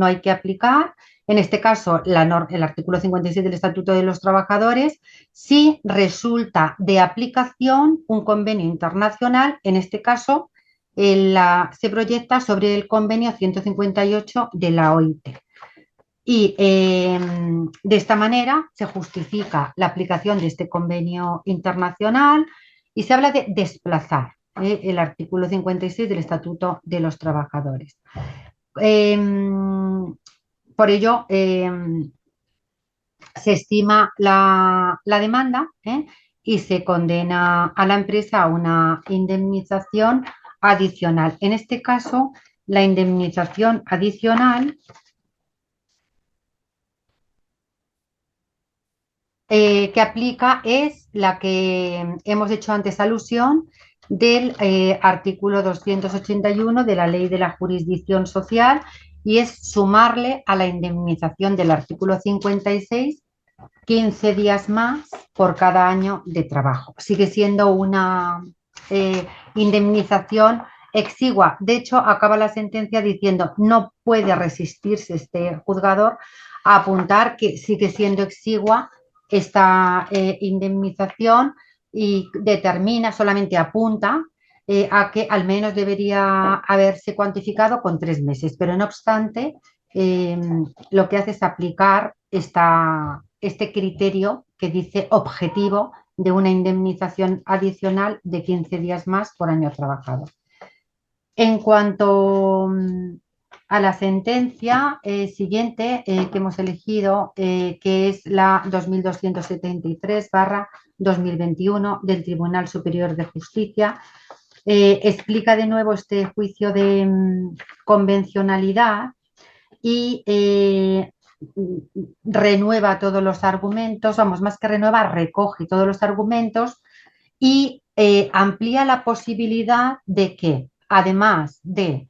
hay que aplicar, en este caso el artículo 56 del Estatuto de los Trabajadores, si resulta de aplicación un convenio internacional, en este caso se proyecta sobre el convenio 158 de la OIT. Y de esta manera se justifica la aplicación de este convenio internacional y se habla de desplazar el artículo 56 del Estatuto de los Trabajadores. Por ello, se estima la demanda y se condena a la empresa a una indemnización adicional. En este caso, la indemnización adicional que aplica es la que hemos hecho antes alusión del artículo 281 de la Ley de la Jurisdicción Social, y es sumarle a la indemnización del artículo 56 15 días más por cada año de trabajo. Sigue siendo una indemnización exigua. De hecho, acaba la sentencia diciendo no puede resistirse este juzgador a apuntar que sigue siendo exigua esta indemnización y solamente apunta a que al menos debería haberse cuantificado con 3 meses, pero no obstante, lo que hace es aplicar este criterio que dice objetivo de una indemnización adicional de 15 días más por año trabajado. En cuanto a la sentencia siguiente que hemos elegido, que es la 2273/2021 del Tribunal Superior de Justicia, explica de nuevo este juicio de convencionalidad y renueva todos los argumentos, más que renueva, recoge todos los argumentos y amplía la posibilidad de que además de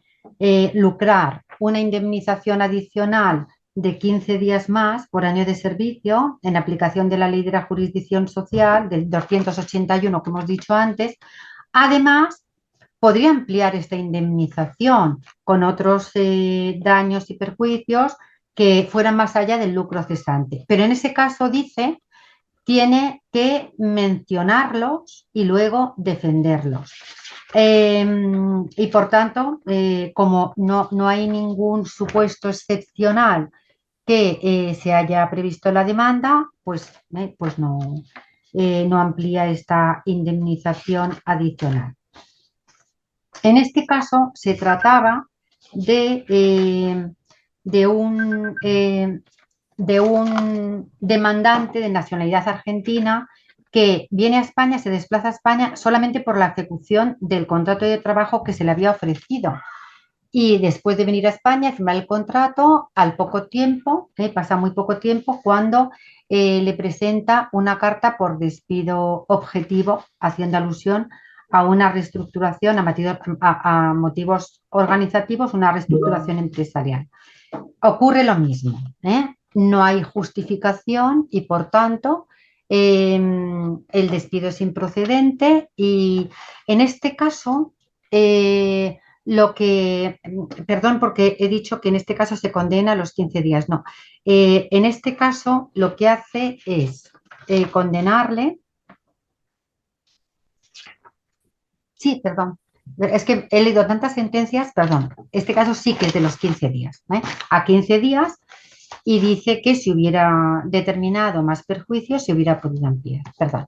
lucrar una indemnización adicional de 15 días más por año de servicio en aplicación de la ley de la jurisdicción social del 281 que hemos dicho antes. Además, podría ampliar esta indemnización con otros daños y perjuicios que fueran más allá del lucro cesante. Pero en ese caso, dice, tiene que mencionarlos y luego defenderlos. Y por tanto, como no hay ningún supuesto excepcional que se haya previsto en la demanda, pues no amplía esta indemnización adicional. En este caso se trataba de un demandante de nacionalidad argentina que viene a España, se desplaza a España solamente por la ejecución del contrato de trabajo que se le había ofrecido. Y después de venir a España, firmar el contrato, al poco tiempo, pasa muy poco tiempo, cuando le presenta una carta por despido objetivo, haciendo alusión a una reestructuración, a motivos organizativos, una reestructuración empresarial. Ocurre lo mismo, no hay justificación y, por tanto, el despido es improcedente y, en este caso, perdón, porque he dicho que en este caso se condena a los 15 días, no. En este caso lo que hace es condenarle. Sí, perdón. Es que he leído tantas sentencias, perdón. Este caso sí que es de los 15 días, a 15 días, y dice que si hubiera determinado más perjuicios se hubiera podido ampliar. Perdón.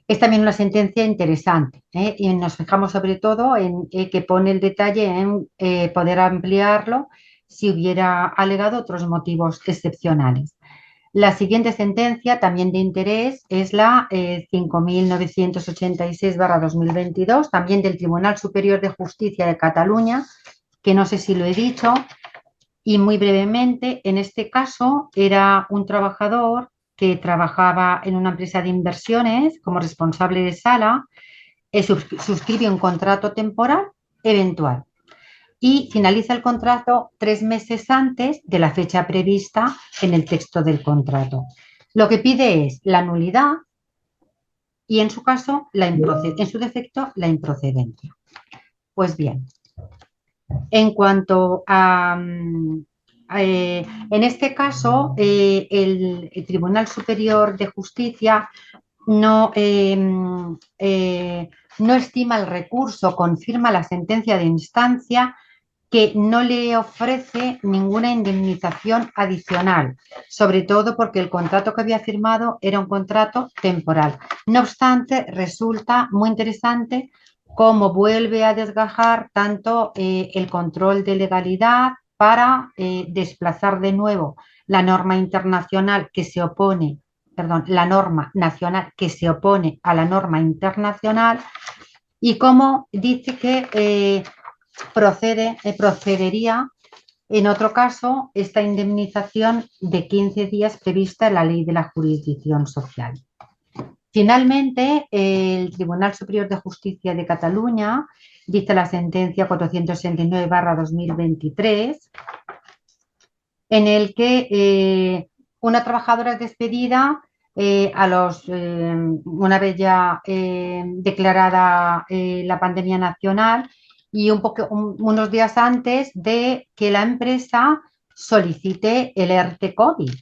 Es también una sentencia interesante, y nos fijamos sobre todo en que pone el detalle en poder ampliarlo si hubiera alegado otros motivos excepcionales. La siguiente sentencia, también de interés, es la 5.986/2022, también del Tribunal Superior de Justicia de Cataluña, que no sé si lo he dicho, y muy brevemente, en este caso era un trabajador que trabajaba en una empresa de inversiones como responsable de sala, suscribe un contrato temporal eventual y finaliza el contrato 3 meses antes de la fecha prevista en el texto del contrato. Lo que pide es la nulidad y, en su caso, en su defecto, la improcedencia. Pues bien, en cuanto a... en este caso, el Tribunal Superior de Justicia no estima el recurso, confirma la sentencia de instancia que no le ofrece ninguna indemnización adicional, sobre todo porque el contrato que había firmado era un contrato temporal. No obstante, resulta muy interesante cómo vuelve a desgajar tanto el control de legalidad para desplazar de nuevo la norma internacional que se opone, perdón, la norma nacional que se opone a la norma internacional, y cómo dice que procedería en otro caso esta indemnización de 15 días prevista en la ley de la jurisdicción social. Finalmente, el Tribunal Superior de Justicia de Cataluña dice la sentencia 469/2023, en el que una trabajadora es despedida una vez ya declarada la pandemia nacional y unos días antes de que la empresa solicite el ERTE COVID.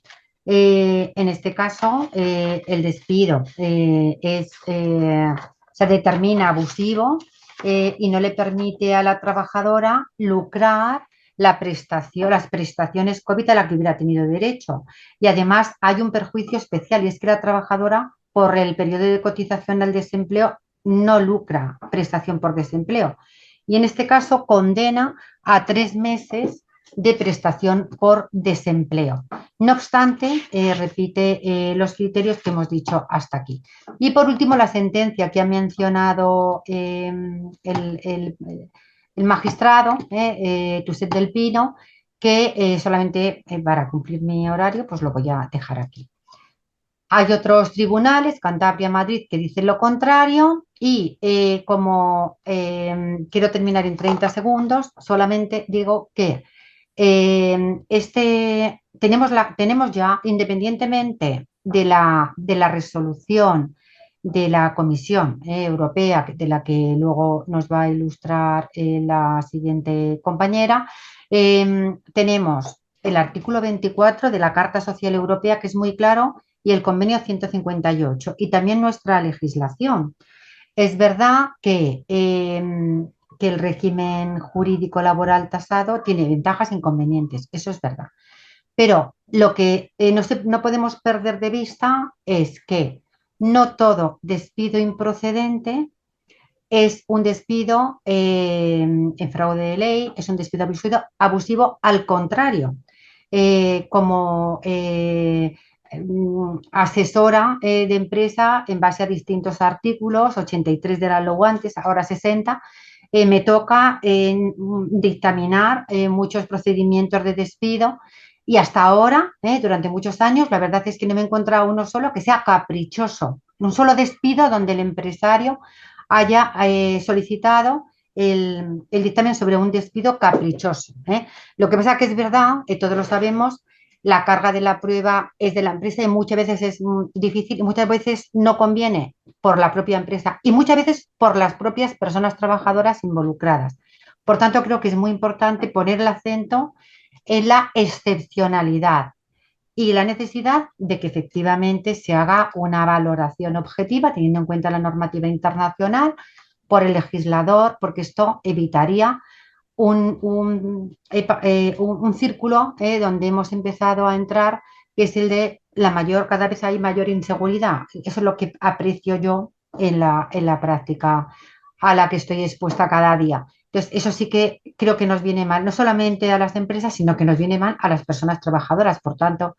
En este caso, el despido se determina abusivo y no le permite a la trabajadora lucrar las prestaciones COVID a las que hubiera tenido derecho. Y además hay un perjuicio especial, y es que la trabajadora, por el periodo de cotización al desempleo, no lucra prestación por desempleo. Y en este caso condena a 3 meses de prestación por desempleo. No obstante, repite los criterios que hemos dicho hasta aquí. Y por último, la sentencia que ha mencionado el magistrado, Tuset del Pino, que solamente para cumplir mi horario, pues lo voy a dejar aquí. Hay otros tribunales, Cantabria, Madrid, que dicen lo contrario y como quiero terminar en 30 segundos, solamente digo que tenemos ya, independientemente de la resolución de la Comisión Europea, de la que luego nos va a ilustrar la siguiente compañera, tenemos el artículo 24 de la Carta Social Europea, que es muy claro, y el convenio 158, y también nuestra legislación. Es verdad que el régimen jurídico laboral tasado tiene ventajas e inconvenientes, eso es verdad. Pero lo que no podemos perder de vista es que no todo despido improcedente es un despido en fraude de ley, es un despido abusivo, al contrario. Como asesora de empresa en base a distintos artículos, 83 de la ley antes, ahora 60, me toca dictaminar muchos procedimientos de despido y hasta ahora, durante muchos años, la verdad es que no me he encontrado uno solo que sea caprichoso, un solo despido donde el empresario haya solicitado el dictamen sobre un despido caprichoso. Lo que pasa es que es verdad, todos lo sabemos, la carga de la prueba es de la empresa y muchas veces es difícil y muchas veces no conviene por la propia empresa y muchas veces por las propias personas trabajadoras involucradas. Por tanto, creo que es muy importante poner el acento en la excepcionalidad y la necesidad de que efectivamente se haga una valoración objetiva teniendo en cuenta la normativa internacional por el legislador, porque esto evitaría un círculo donde hemos empezado a entrar, que es el de cada vez hay mayor inseguridad. Eso es lo que aprecio yo en la práctica a la que estoy expuesta cada día. Entonces, eso sí que creo que nos viene mal, no solamente a las empresas, sino que nos viene mal a las personas trabajadoras. Por tanto,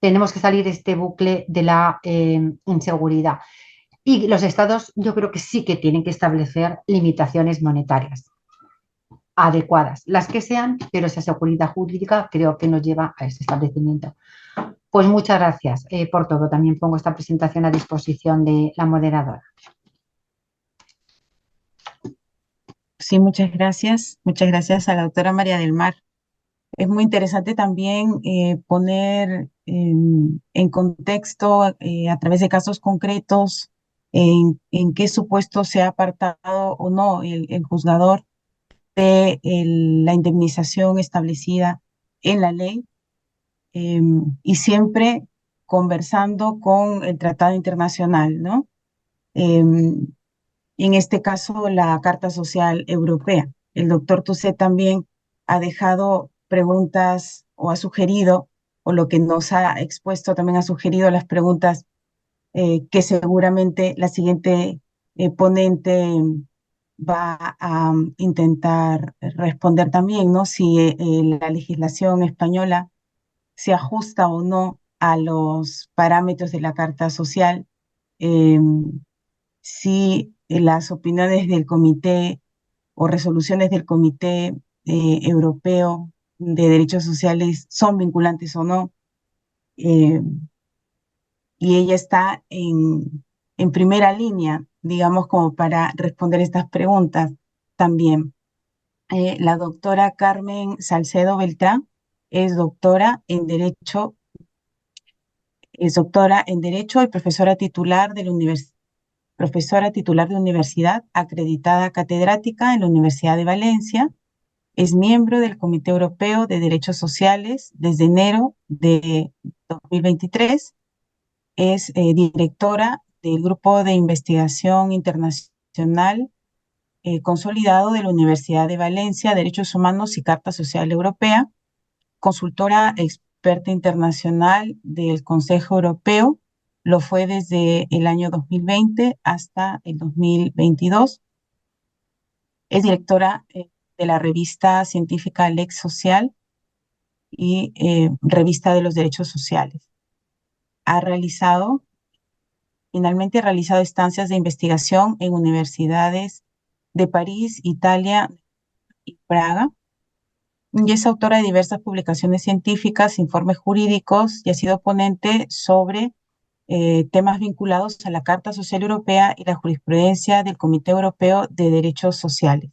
tenemos que salir de este bucle de la inseguridad. Y los estados yo creo que sí que tienen que establecer limitaciones monetarias adecuadas, las que sean, pero esa seguridad jurídica creo que nos lleva a ese establecimiento. Pues muchas gracias por todo. También pongo esta presentación a disposición de la moderadora. Sí, muchas gracias. Muchas gracias a la doctora María del Mar. Es muy interesante también poner en contexto, a través de casos concretos, en qué supuesto se ha apartado o no el juzgador de la indemnización establecida en la ley, y siempre conversando con el tratado internacional, ¿no? En este caso, la Carta Social Europea. El doctor Tucet también ha dejado preguntas o ha sugerido, o lo que nos ha expuesto también ha sugerido las preguntas que seguramente la siguiente ponente va a intentar responder también, ¿no? Si la legislación española se ajusta o no a los parámetros de la Carta Social, eh, si las opiniones del comité o resoluciones del Comité Europeo de Derechos Sociales son vinculantes o no, eh, y ella está en primera línea, digamos, como para responder estas preguntas también. La doctora Carmen Salcedo Beltrán es doctora en Derecho y profesora titular de universidad, acreditada catedrática en la Universidad de Valencia. Es miembro del Comité Europeo de Derechos Sociales desde enero de 2023. Es directora del Grupo de Investigación Internacional consolidado de la Universidad de Valencia, Derechos Humanos y Carta Social Europea, consultora experta internacional del Consejo Europeo. Lo fue desde el año 2020 hasta el 2022. Es directora de la revista científica Lex Social y Revista de los Derechos Sociales. Finalmente ha realizado estancias de investigación en universidades de París, Italia y Praga, y es autora de diversas publicaciones científicas, informes jurídicos, y ha sido ponente sobre temas vinculados a la Carta Social Europea y la jurisprudencia del Comité Europeo de Derechos Sociales.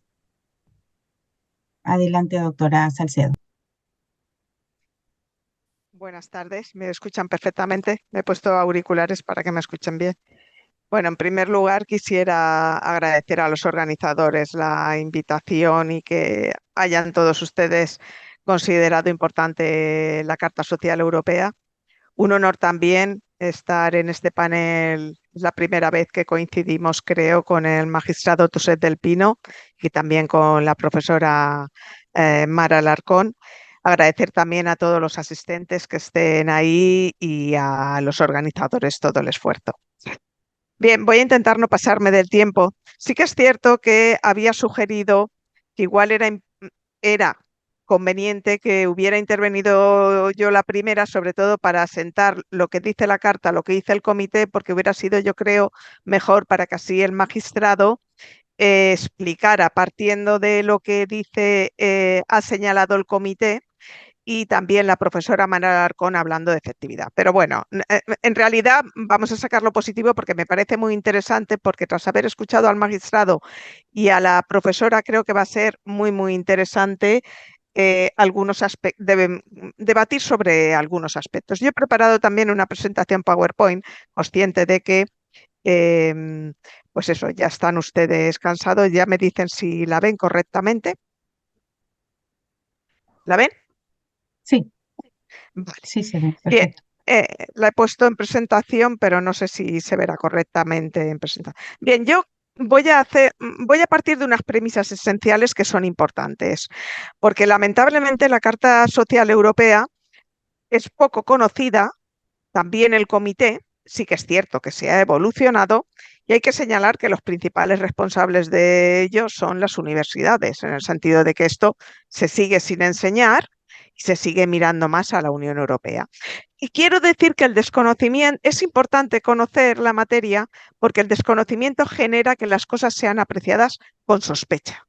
Adelante, doctora Salcedo. Buenas tardes, me escuchan perfectamente. Me he puesto auriculares para que me escuchen bien. Bueno, en primer lugar quisiera agradecer a los organizadores la invitación y que hayan todos ustedes considerado importante la Carta Social Europea. Un honor también estar en este panel. Es la primera vez que coincidimos, creo, con el magistrado Tuset del Pino y también con la profesora Mara Alarcón. Agradecer también a todos los asistentes que estén ahí y a los organizadores todo el esfuerzo. Bien, voy a intentar no pasarme del tiempo. Sí que es cierto que había sugerido que igual era conveniente que hubiera intervenido yo la primera, sobre todo para asentar lo que dice la carta, lo que dice el comité, porque hubiera sido, yo creo, mejor para que así el magistrado explicara, partiendo de lo que dice, ha señalado el comité, y también la profesora Manuel Alarcón hablando de efectividad. Pero bueno, en realidad vamos a sacar lo positivo porque me parece muy interesante, porque tras haber escuchado al magistrado y a la profesora creo que va a ser muy, muy interesante algunos debatir sobre algunos aspectos. Yo he preparado también una presentación PowerPoint, consciente de que pues eso, ya están ustedes cansados, ya me dicen si la ven correctamente. ¿La ven? Sí, Vale. sí se ve, Bien, perfecto. la he puesto en presentación, pero no sé si se verá correctamente en presentación. Bien, yo voy a partir de unas premisas esenciales que son importantes, porque lamentablemente la Carta Social Europea es poco conocida, también el comité, sí que es cierto que se ha evolucionado, y hay que señalar que los principales responsables de ello son las universidades, en el sentido de que esto se sigue sin enseñar y se sigue mirando más a la Unión Europea. Y quiero decir que el desconocimiento, es importante conocer la materia porque el desconocimiento genera que las cosas sean apreciadas con sospecha.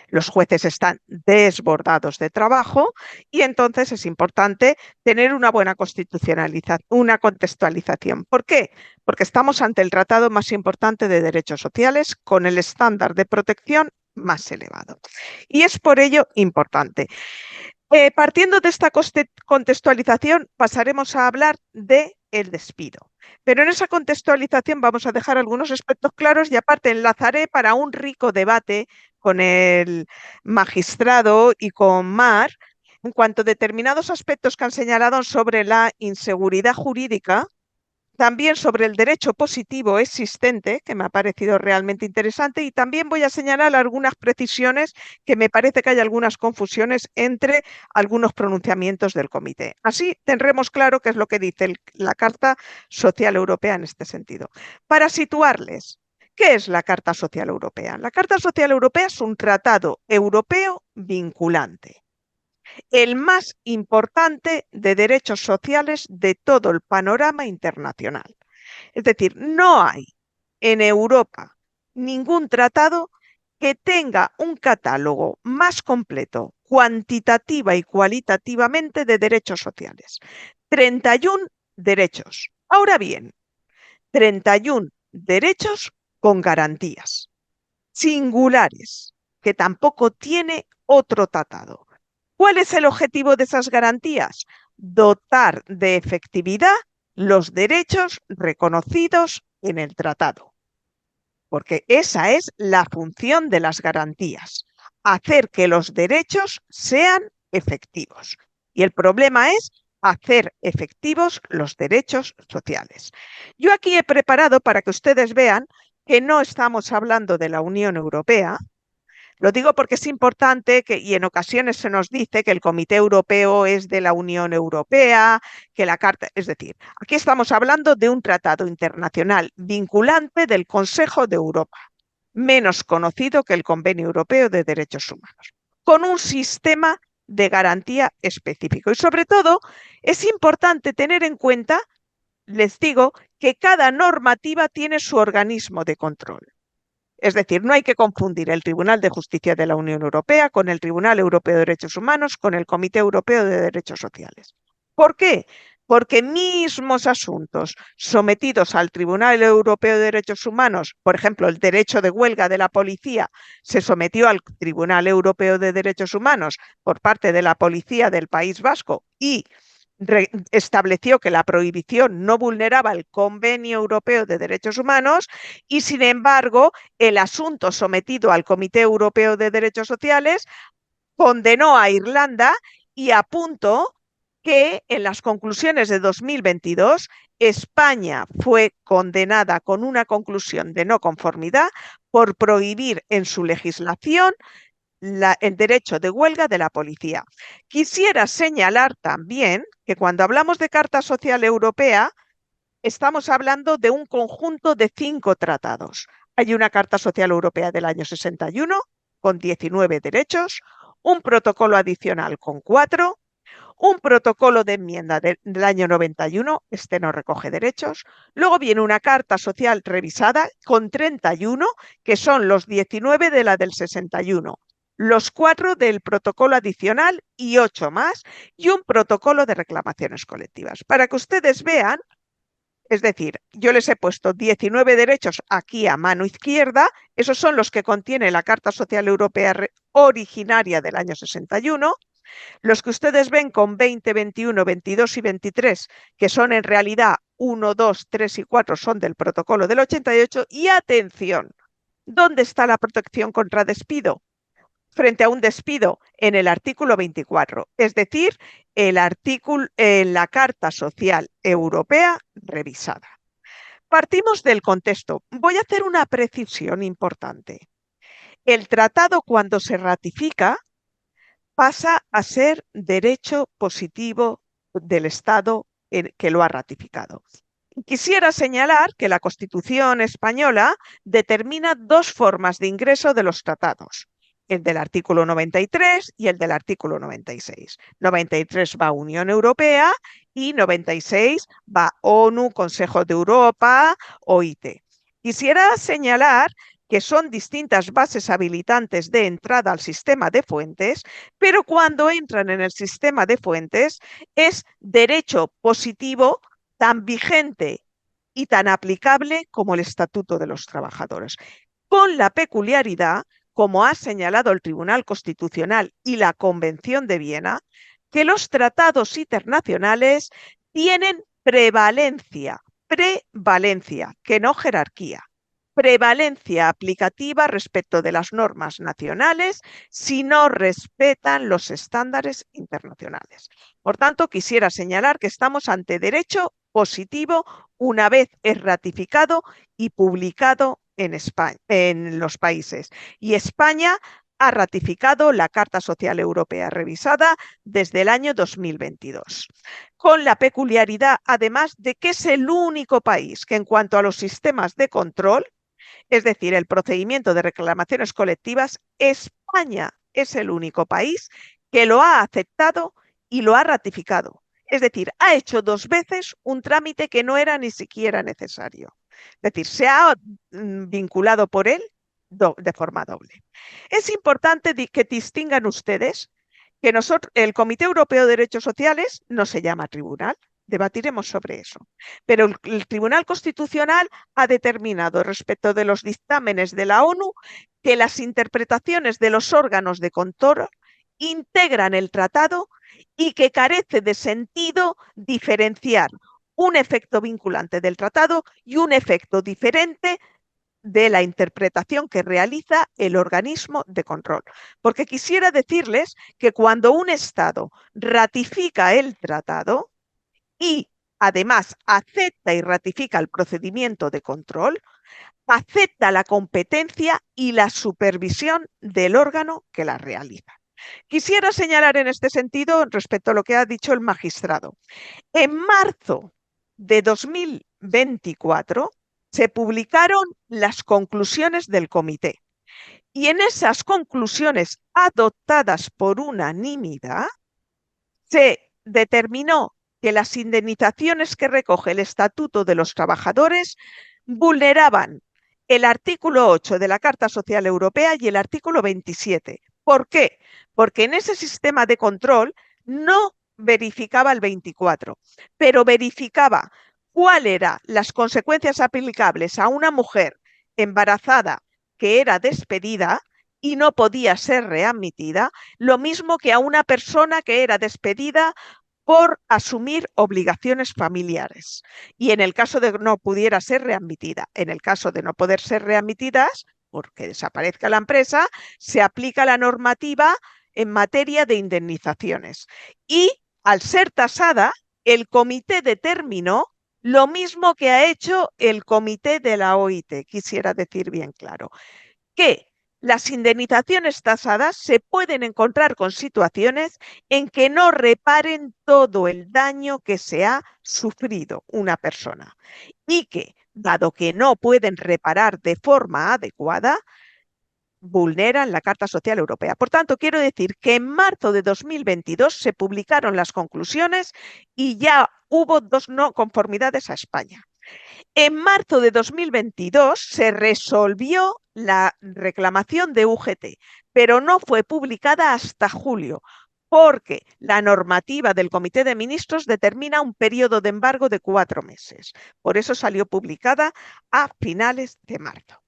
Los jueces están desbordados de trabajo y entonces es importante tener una buena una contextualización. ¿Por qué? Porque estamos ante el tratado más importante de derechos sociales con el estándar de protección más elevado. Y es por ello importante. Partiendo de esta contextualización, pasaremos a hablar del despido. Pero en esa contextualización vamos a dejar algunos aspectos claros y aparte enlazaré para un rico debate con el magistrado y con Mar en cuanto a determinados aspectos que han señalado sobre la inseguridad jurídica, también sobre el derecho positivo existente, que me ha parecido realmente interesante, y también voy a señalar algunas precisiones que me parece que hay algunas confusiones entre algunos pronunciamientos del comité. Así tendremos claro qué es lo que dice la Carta Social Europea en este sentido. Para situarles, ¿qué es la Carta Social Europea? La Carta Social Europea es un tratado europeo vinculante, el más importante de derechos sociales de todo el panorama internacional. Es decir, no hay en Europa ningún tratado que tenga un catálogo más completo, cuantitativa y cualitativamente, de derechos sociales. 31 derechos. Ahora bien, 31 derechos con garantías singulares, que tampoco tiene otro tratado. ¿Cuál es el objetivo de esas garantías? Dotar de efectividad los derechos reconocidos en el tratado, porque esa es la función de las garantías, hacer que los derechos sean efectivos. Y el problema es hacer efectivos los derechos sociales. Yo aquí he preparado para que ustedes vean que no estamos hablando de la Unión Europea. Lo digo porque es importante y en ocasiones se nos dice que el Comité Europeo es de la Unión Europea, que la Carta... Es decir, aquí estamos hablando de un tratado internacional vinculante del Consejo de Europa, menos conocido que el Convenio Europeo de Derechos Humanos, con un sistema de garantía específico. Y sobre todo, es importante tener en cuenta, les digo, que cada normativa tiene su organismo de control. Es decir, no hay que confundir el Tribunal de Justicia de la Unión Europea con el Tribunal Europeo de Derechos Humanos, con el Comité Europeo de Derechos Sociales. ¿Por qué? porque mismos asuntos sometidos al Tribunal Europeo de Derechos Humanos, por ejemplo, el derecho de huelga de la policía se sometió al Tribunal Europeo de Derechos Humanos por parte de la policía del País Vasco y estableció que la prohibición no vulneraba el Convenio Europeo de Derechos Humanos y, sin embargo, el asunto sometido al Comité Europeo de Derechos Sociales condenó a Irlanda y apuntó que en las conclusiones de 2022 España fue condenada con una conclusión de no conformidad por prohibir en su legislación el derecho de huelga de la policía. Quisiera señalar también que cuando hablamos de Carta Social Europea, estamos hablando de un conjunto de 5 tratados. Hay una Carta Social Europea del año 61 con 19 derechos, un protocolo adicional con 4, un protocolo de enmienda del año 91, este no recoge derechos, luego viene una carta social revisada con 31, que son los 19 de la del 61, los 4 del protocolo adicional y 8 más, y un protocolo de reclamaciones colectivas. Para que ustedes vean, es decir, yo les he puesto 19 derechos aquí a mano izquierda, esos son los que contiene la Carta Social Europea originaria del año 61, los que ustedes ven con 20, 21, 22 y 23, que son en realidad 1, 2, 3 y 4, son del protocolo del 88. Y atención, ¿dónde está la protección contra despido? Frente a un despido en el artículo 24, es decir, en la Carta Social Europea revisada. Partimos del contexto. Voy a hacer una precisión importante. El tratado, cuando se ratifica, pasa a ser derecho positivo del Estado que lo ha ratificado. Quisiera señalar que la Constitución española determina 2 formas de ingreso de los tratados, el del artículo 93 y el del artículo 96. 93 va a Unión Europea y 96 va a ONU, Consejo de Europa, OIT. Quisiera señalar que son distintas bases habilitantes de entrada al sistema de fuentes, pero cuando entran en el sistema de fuentes es derecho positivo tan vigente y tan aplicable como el Estatuto de los Trabajadores, con la peculiaridad, como ha señalado el Tribunal Constitucional y la Convención de Viena, que los tratados internacionales tienen prevalencia, que no jerarquía. Prevalencia aplicativa respecto de las normas nacionales si no respetan los estándares internacionales. Por tanto, quisiera señalar que estamos ante derecho positivo una vez es ratificado y publicado en España, en los países. Y España ha ratificado la Carta Social Europea revisada desde el año 2022, con la peculiaridad, además, de que es el único país que en cuanto a los sistemas de control, es decir, el procedimiento de reclamaciones colectivas, España es el único país que lo ha aceptado y lo ha ratificado. Es decir, ha hecho 2 veces un trámite que no era ni siquiera necesario. Es decir, se ha vinculado por él de forma doble. Es importante que distingan ustedes que el Comité Europeo de Derechos Sociales no se llama tribunal. Debatiremos sobre eso. Pero el Tribunal Constitucional ha determinado respecto de los dictámenes de la ONU que las interpretaciones de los órganos de control integran el tratado y que carece de sentido diferenciar un efecto vinculante del tratado y un efecto diferente de la interpretación que realiza el organismo de control. Porque quisiera decirles que cuando un Estado ratifica el tratado y además acepta y ratifica el procedimiento de control, acepta la competencia y la supervisión del órgano que la realiza. Quisiera señalar en este sentido respecto a lo que ha dicho el magistrado. En marzo de 2024 se publicaron las conclusiones del comité y en esas conclusiones adoptadas por unanimidad se determinó que las indemnizaciones que recoge el Estatuto de los Trabajadores vulneraban el artículo 8 de la Carta Social Europea y el artículo 27. ¿Por qué? Porque en ese sistema de control no verificaba el 24, pero verificaba cuáles eran las consecuencias aplicables a una mujer embarazada que era despedida y no podía ser readmitida, lo mismo que a una persona que era despedida por asumir obligaciones familiares. Y en el caso de no pudiera ser readmitida, en el caso de no poder ser readmitidas, porque desaparezca la empresa, se aplica la normativa en materia de indemnizaciones. Y al ser tasada, el comité determinó lo mismo que ha hecho el comité de la OIT, quisiera decir bien claro, que las indemnizaciones tasadas se pueden encontrar con situaciones en que no reparen todo el daño que se ha sufrido una persona y que, dado que no pueden reparar de forma adecuada, vulneran la Carta Social Europea. Por tanto, quiero decir que en marzo de 2022 se publicaron las conclusiones y ya hubo 2 no conformidades a España. En marzo de 2022 se resolvió la reclamación de UGT, pero no fue publicada hasta julio, porque la normativa del Comité de Ministros determina un periodo de embargo de 4 meses. Por eso salió publicada a finales de marzo,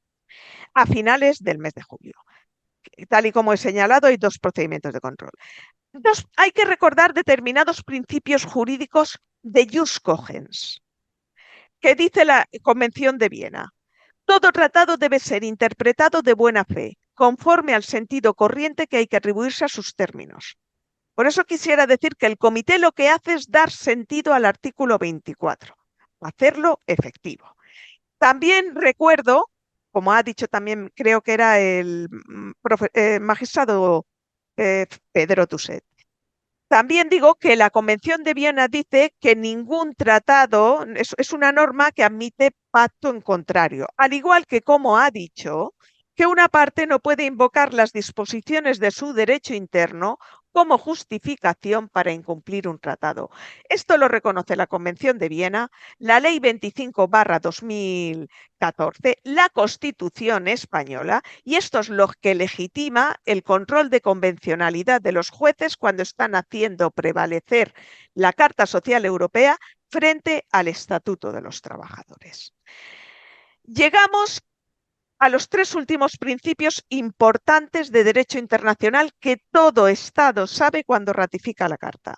a finales del mes de julio. Tal y como he señalado, hay 2 procedimientos de control. Hay que recordar determinados principios jurídicos de jus cogens, que dice la Convención de Viena. Todo tratado debe ser interpretado de buena fe, conforme al sentido corriente que hay que atribuirse a sus términos. Por eso quisiera decir que el comité lo que hace es dar sentido al artículo 24, hacerlo efectivo. También recuerdo, como ha dicho también, creo que era el magistrado Pedro Tuset, también digo que la Convención de Viena dice que ningún tratado es una norma que admite pacto en contrario, al igual que, como ha dicho, que una parte no puede invocar las disposiciones de su derecho interno como justificación para incumplir un tratado. Esto lo reconoce la Convención de Viena, la Ley 25/2014, la Constitución española, y esto es lo que legitima el control de convencionalidad de los jueces cuando están haciendo prevalecer la Carta Social Europea frente al Estatuto de los Trabajadores. Llegamos a los 3 últimos principios importantes de derecho internacional que todo Estado sabe cuando ratifica la Carta.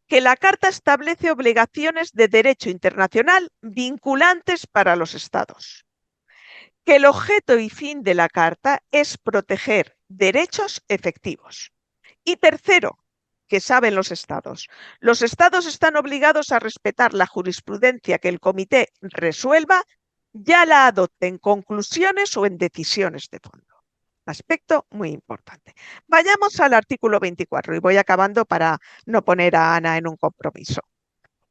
Que la Carta establece obligaciones de derecho internacional vinculantes para los Estados. Que el objeto y fin de la Carta es proteger derechos efectivos. Y tercero, que saben los Estados están obligados a respetar la jurisprudencia que el comité resuelva, ya la adopten conclusiones o en decisiones de fondo. Aspecto muy importante. Vayamos al artículo 24 y voy acabando para no poner a Ana en un compromiso.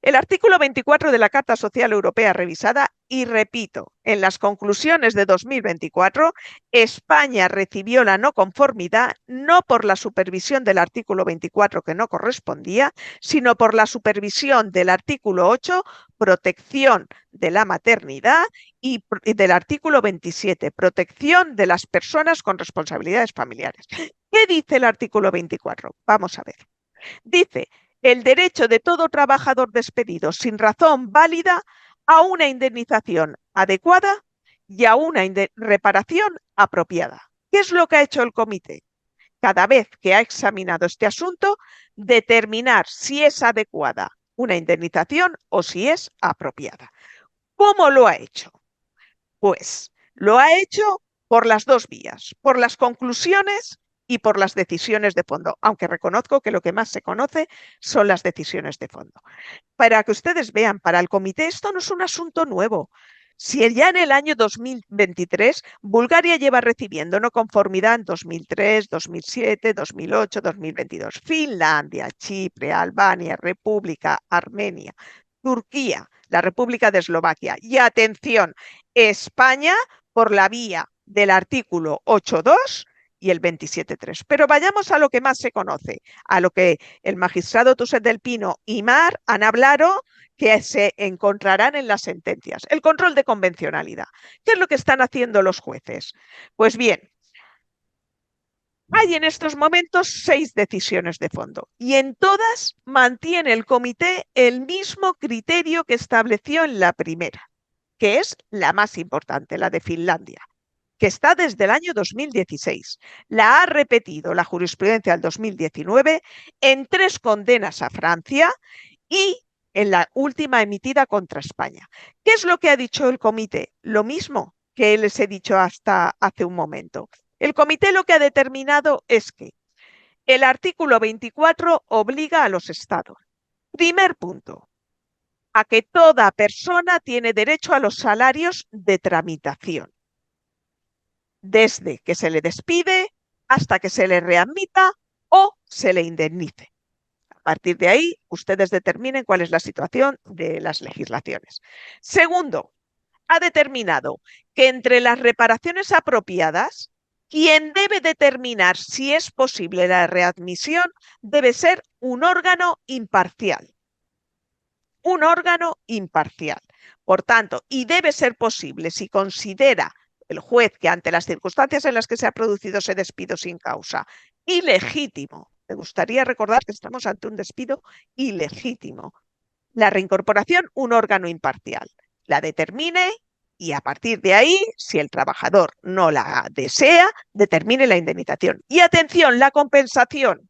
El artículo 24 de la Carta Social Europea revisada, y repito, en las conclusiones de 2024, España recibió la no conformidad no por la supervisión del artículo 24 que no correspondía, sino por la supervisión del artículo 8, protección de la maternidad, y del artículo 27, protección de las personas con responsabilidades familiares. ¿Qué dice el artículo 24? Vamos a ver. Dice: el derecho de todo trabajador despedido sin razón válida a una indemnización adecuada y a una reparación apropiada. ¿Qué es lo que ha hecho el comité? Cada vez que ha examinado este asunto, determinar si es adecuada una indemnización o si es apropiada. ¿Cómo lo ha hecho? Pues lo ha hecho por las 2 vías, por las conclusiones y por las decisiones de fondo, aunque reconozco que lo que más se conoce son las decisiones de fondo. Para que ustedes vean, para el comité esto no es un asunto nuevo. Si ya en el año 2023 Bulgaria lleva recibiendo no conformidad en 2003, 2007, 2008, 2022, Finlandia, Chipre, Albania, República, Armenia, Turquía, la República de Eslovaquia y, atención, España por la vía del artículo 8.2 y el 27.3. Pero vayamos a lo que más se conoce, a lo que el magistrado Tuset del Pino y Mar han hablado, que se encontrarán en las sentencias. El control de convencionalidad. ¿Qué es lo que están haciendo los jueces? Pues bien, Hay en estos momentos 6 decisiones de fondo y en todas mantiene el comité el mismo criterio que estableció en la primera, que es la más importante, la de Finlandia, que está desde el año 2016. La ha repetido la jurisprudencia del 2019 en 3 condenas a Francia y en la última emitida contra España. ¿Qué es lo que ha dicho el comité? Lo mismo que les he dicho hasta hace un momento. El comité lo que ha determinado es que el artículo 24 obliga a los estados. Primer punto, a que toda persona tiene derecho a los salarios de tramitación, desde que se le despide hasta que se le readmita o se le indemnice. A partir de ahí, ustedes determinen cuál es la situación de las legislaciones. Segundo, ha determinado que entre las reparaciones apropiadas, quien debe determinar si es posible la readmisión debe ser un órgano imparcial. Un órgano imparcial. Por tanto, y debe ser posible si considera el juez que ante las circunstancias en las que se ha producido ese despido sin causa ilegítimo, me gustaría recordar que estamos ante un despido ilegítimo, la reincorporación, un órgano imparcial la determine y a partir de ahí, si el trabajador no la desea, determine la indemnización. Y atención, la compensación.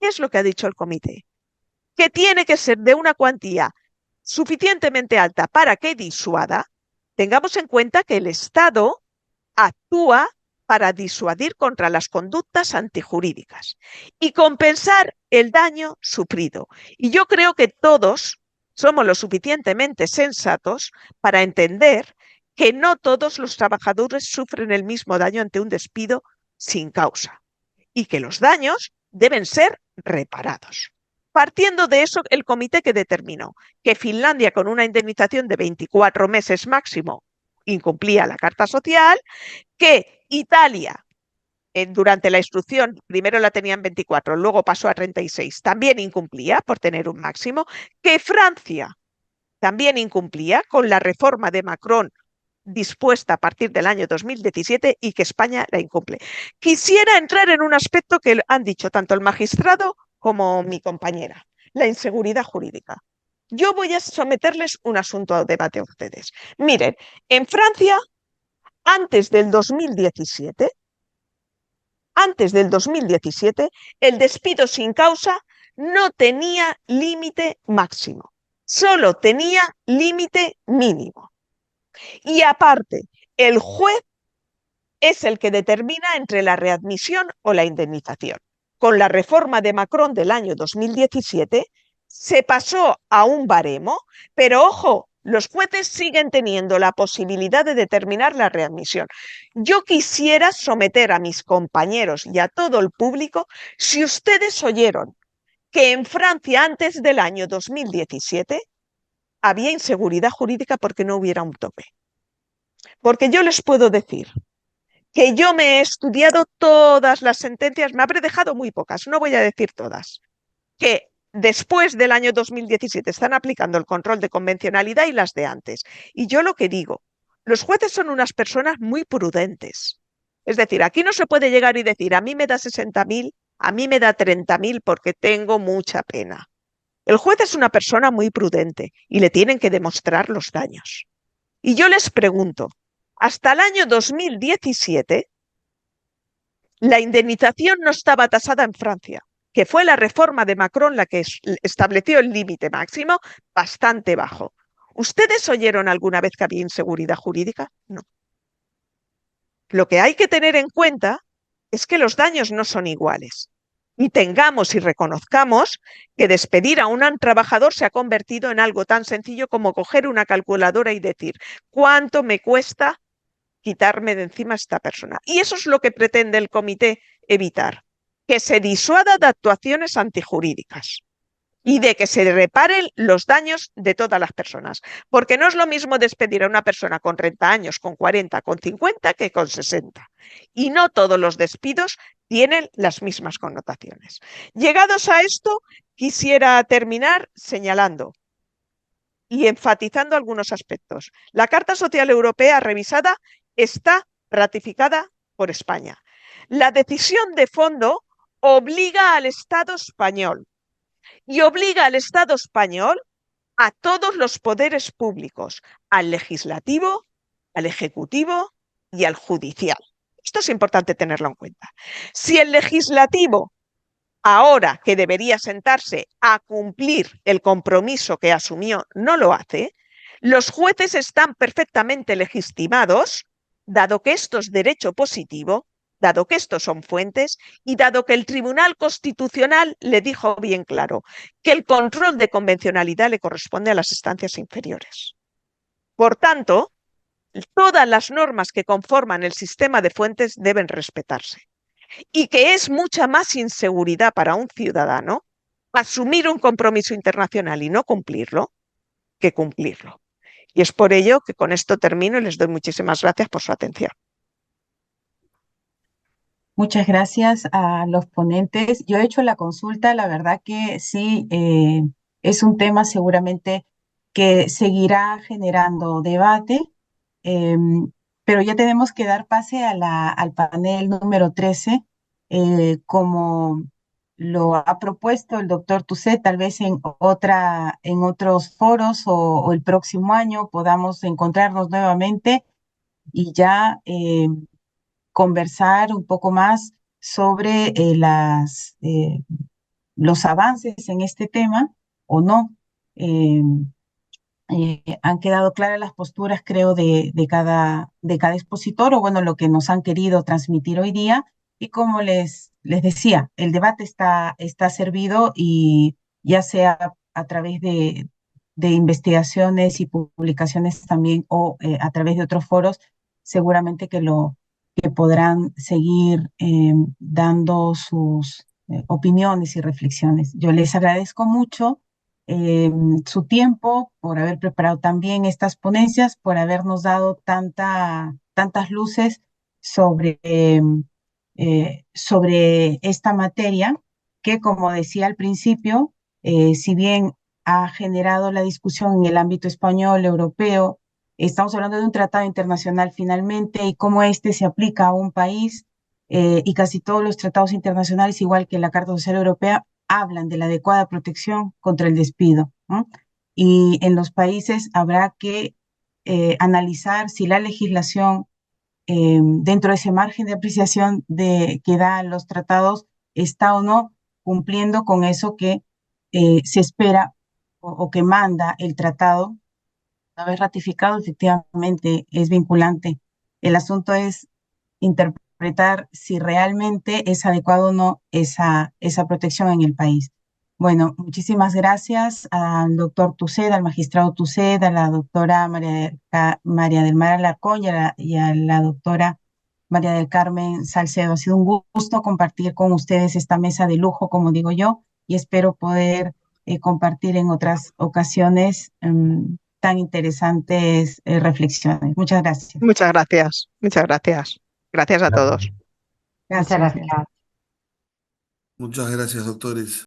¿Qué es lo que ha dicho el comité? Que tiene que ser de una cuantía suficientemente alta para que disuada. Tengamos en cuenta que el Estado actúa para disuadir contra las conductas antijurídicas y compensar el daño sufrido. Y yo creo que todos somos lo suficientemente sensatos para entender que no todos los trabajadores sufren el mismo daño ante un despido sin causa y que los daños deben ser reparados. Partiendo de eso, el comité que determinó que Finlandia, con una indemnización de 24 meses máximo, incumplía la Carta Social, que Italia, durante la instrucción, primero la tenían 24, luego pasó a 36, también incumplía por tener un máximo, que Francia también incumplía con la reforma de Macron dispuesta a partir del año 2017 y que España la incumple. Quisiera entrar en un aspecto que han dicho tanto el magistrado como mi compañera, la inseguridad jurídica. Yo voy a someterles un asunto a debate a ustedes. Miren, en Francia, antes del 2017, el despido sin causa no tenía límite máximo, solo tenía límite mínimo. Y aparte, el juez es el que determina entre la readmisión o la indemnización. Con la reforma de Macron del año 2017 se pasó a un baremo, pero ojo, los jueces siguen teniendo la posibilidad de determinar la readmisión. Yo quisiera someter a mis compañeros y a todo el público, si ustedes oyeron que en Francia antes del año 2017 había inseguridad jurídica porque no hubiera un tope. Porque yo les puedo decir que yo me he estudiado todas las sentencias, me habré dejado muy pocas, no voy a decir todas, que después del año 2017 están aplicando el control de convencionalidad y las de antes. Y yo lo que digo, los jueces son unas personas muy prudentes. Es decir, aquí no se puede llegar y decir, a mí me da 60.000, a mí me da 30.000 porque tengo mucha pena. El juez es una persona muy prudente y le tienen que demostrar los daños. Y yo les pregunto, hasta el año 2017, la indemnización no estaba tasada en Francia, que fue la reforma de Macron la que estableció el límite máximo bastante bajo. ¿Ustedes oyeron alguna vez que había inseguridad jurídica? No. Lo que hay que tener en cuenta es que los daños no son iguales. Y tengamos y reconozcamos que despedir a un trabajador se ha convertido en algo tan sencillo como coger una calculadora y decir, ¿cuánto me cuesta quitarme de encima a esta persona? Y eso es lo que pretende el comité evitar, que se disuada de actuaciones antijurídicas y de que se reparen los daños de todas las personas. Porque no es lo mismo despedir a una persona con 30 años, con 40, con 50 que con 60. Y no todos los despidos tienen las mismas connotaciones. Llegados a esto, quisiera terminar señalando y enfatizando algunos aspectos. La Carta Social Europea revisada está ratificada por España. La decisión de fondo obliga al Estado español y obliga al Estado español a todos los poderes públicos, al legislativo, al ejecutivo y al judicial. Esto es importante tenerlo en cuenta. Si el legislativo, ahora que debería sentarse a cumplir el compromiso que asumió, no lo hace, los jueces están perfectamente legitimados, dado que esto es derecho positivo, dado que estos son fuentes y dado que el Tribunal Constitucional le dijo bien claro que el control de convencionalidad le corresponde a las instancias inferiores. Por tanto, todas las normas que conforman el sistema de fuentes deben respetarse. Y que es mucha más inseguridad para un ciudadano asumir un compromiso internacional y no cumplirlo que cumplirlo. Y es por ello que con esto termino y les doy muchísimas gracias por su atención. Muchas gracias a los ponentes. Yo he hecho la consulta, la verdad que sí, es un tema seguramente que seguirá generando debate, pero ya tenemos que dar pase al panel número 13, como lo ha propuesto el doctor Tusset, tal vez en otros foros o el próximo año podamos encontrarnos nuevamente y ya conversar un poco más sobre los avances en este tema o no. Eh, Han quedado claras las posturas, creo, de cada expositor, o bueno, lo que nos han querido transmitir hoy día. Y como les decía, el debate está servido y ya sea a través de investigaciones y publicaciones también o a través de otros foros, seguramente que podrán seguir dando sus opiniones y reflexiones. Yo les agradezco mucho su tiempo, por haber preparado también estas ponencias, por habernos dado tantas luces sobre esta materia, que como decía al principio, si bien ha generado la discusión en el ámbito español, europeo, estamos hablando de un tratado internacional finalmente y cómo este se aplica a un país, y casi todos los tratados internacionales, igual que la Carta Social Europea, hablan de la adecuada protección contra el despido, ¿no? Y en los países habrá que analizar si la legislación dentro de ese margen de apreciación que dan los tratados está o no cumpliendo con eso que se espera o que manda el tratado. Una vez ratificado, efectivamente es vinculante. El asunto es interpretar si realmente es adecuado o no esa protección en el país. Bueno, muchísimas gracias al doctor Tusset, al magistrado Tusset, a la doctora María del Mar Alarcón y a la doctora María del Carmen Salcedo. Ha sido un gusto compartir con ustedes esta mesa de lujo, como digo yo, y espero poder compartir en otras ocasiones tan interesantes reflexiones. Muchas gracias. Muchas gracias. Muchas gracias. Gracias a todos. Muchas gracias. Muchas gracias, doctores.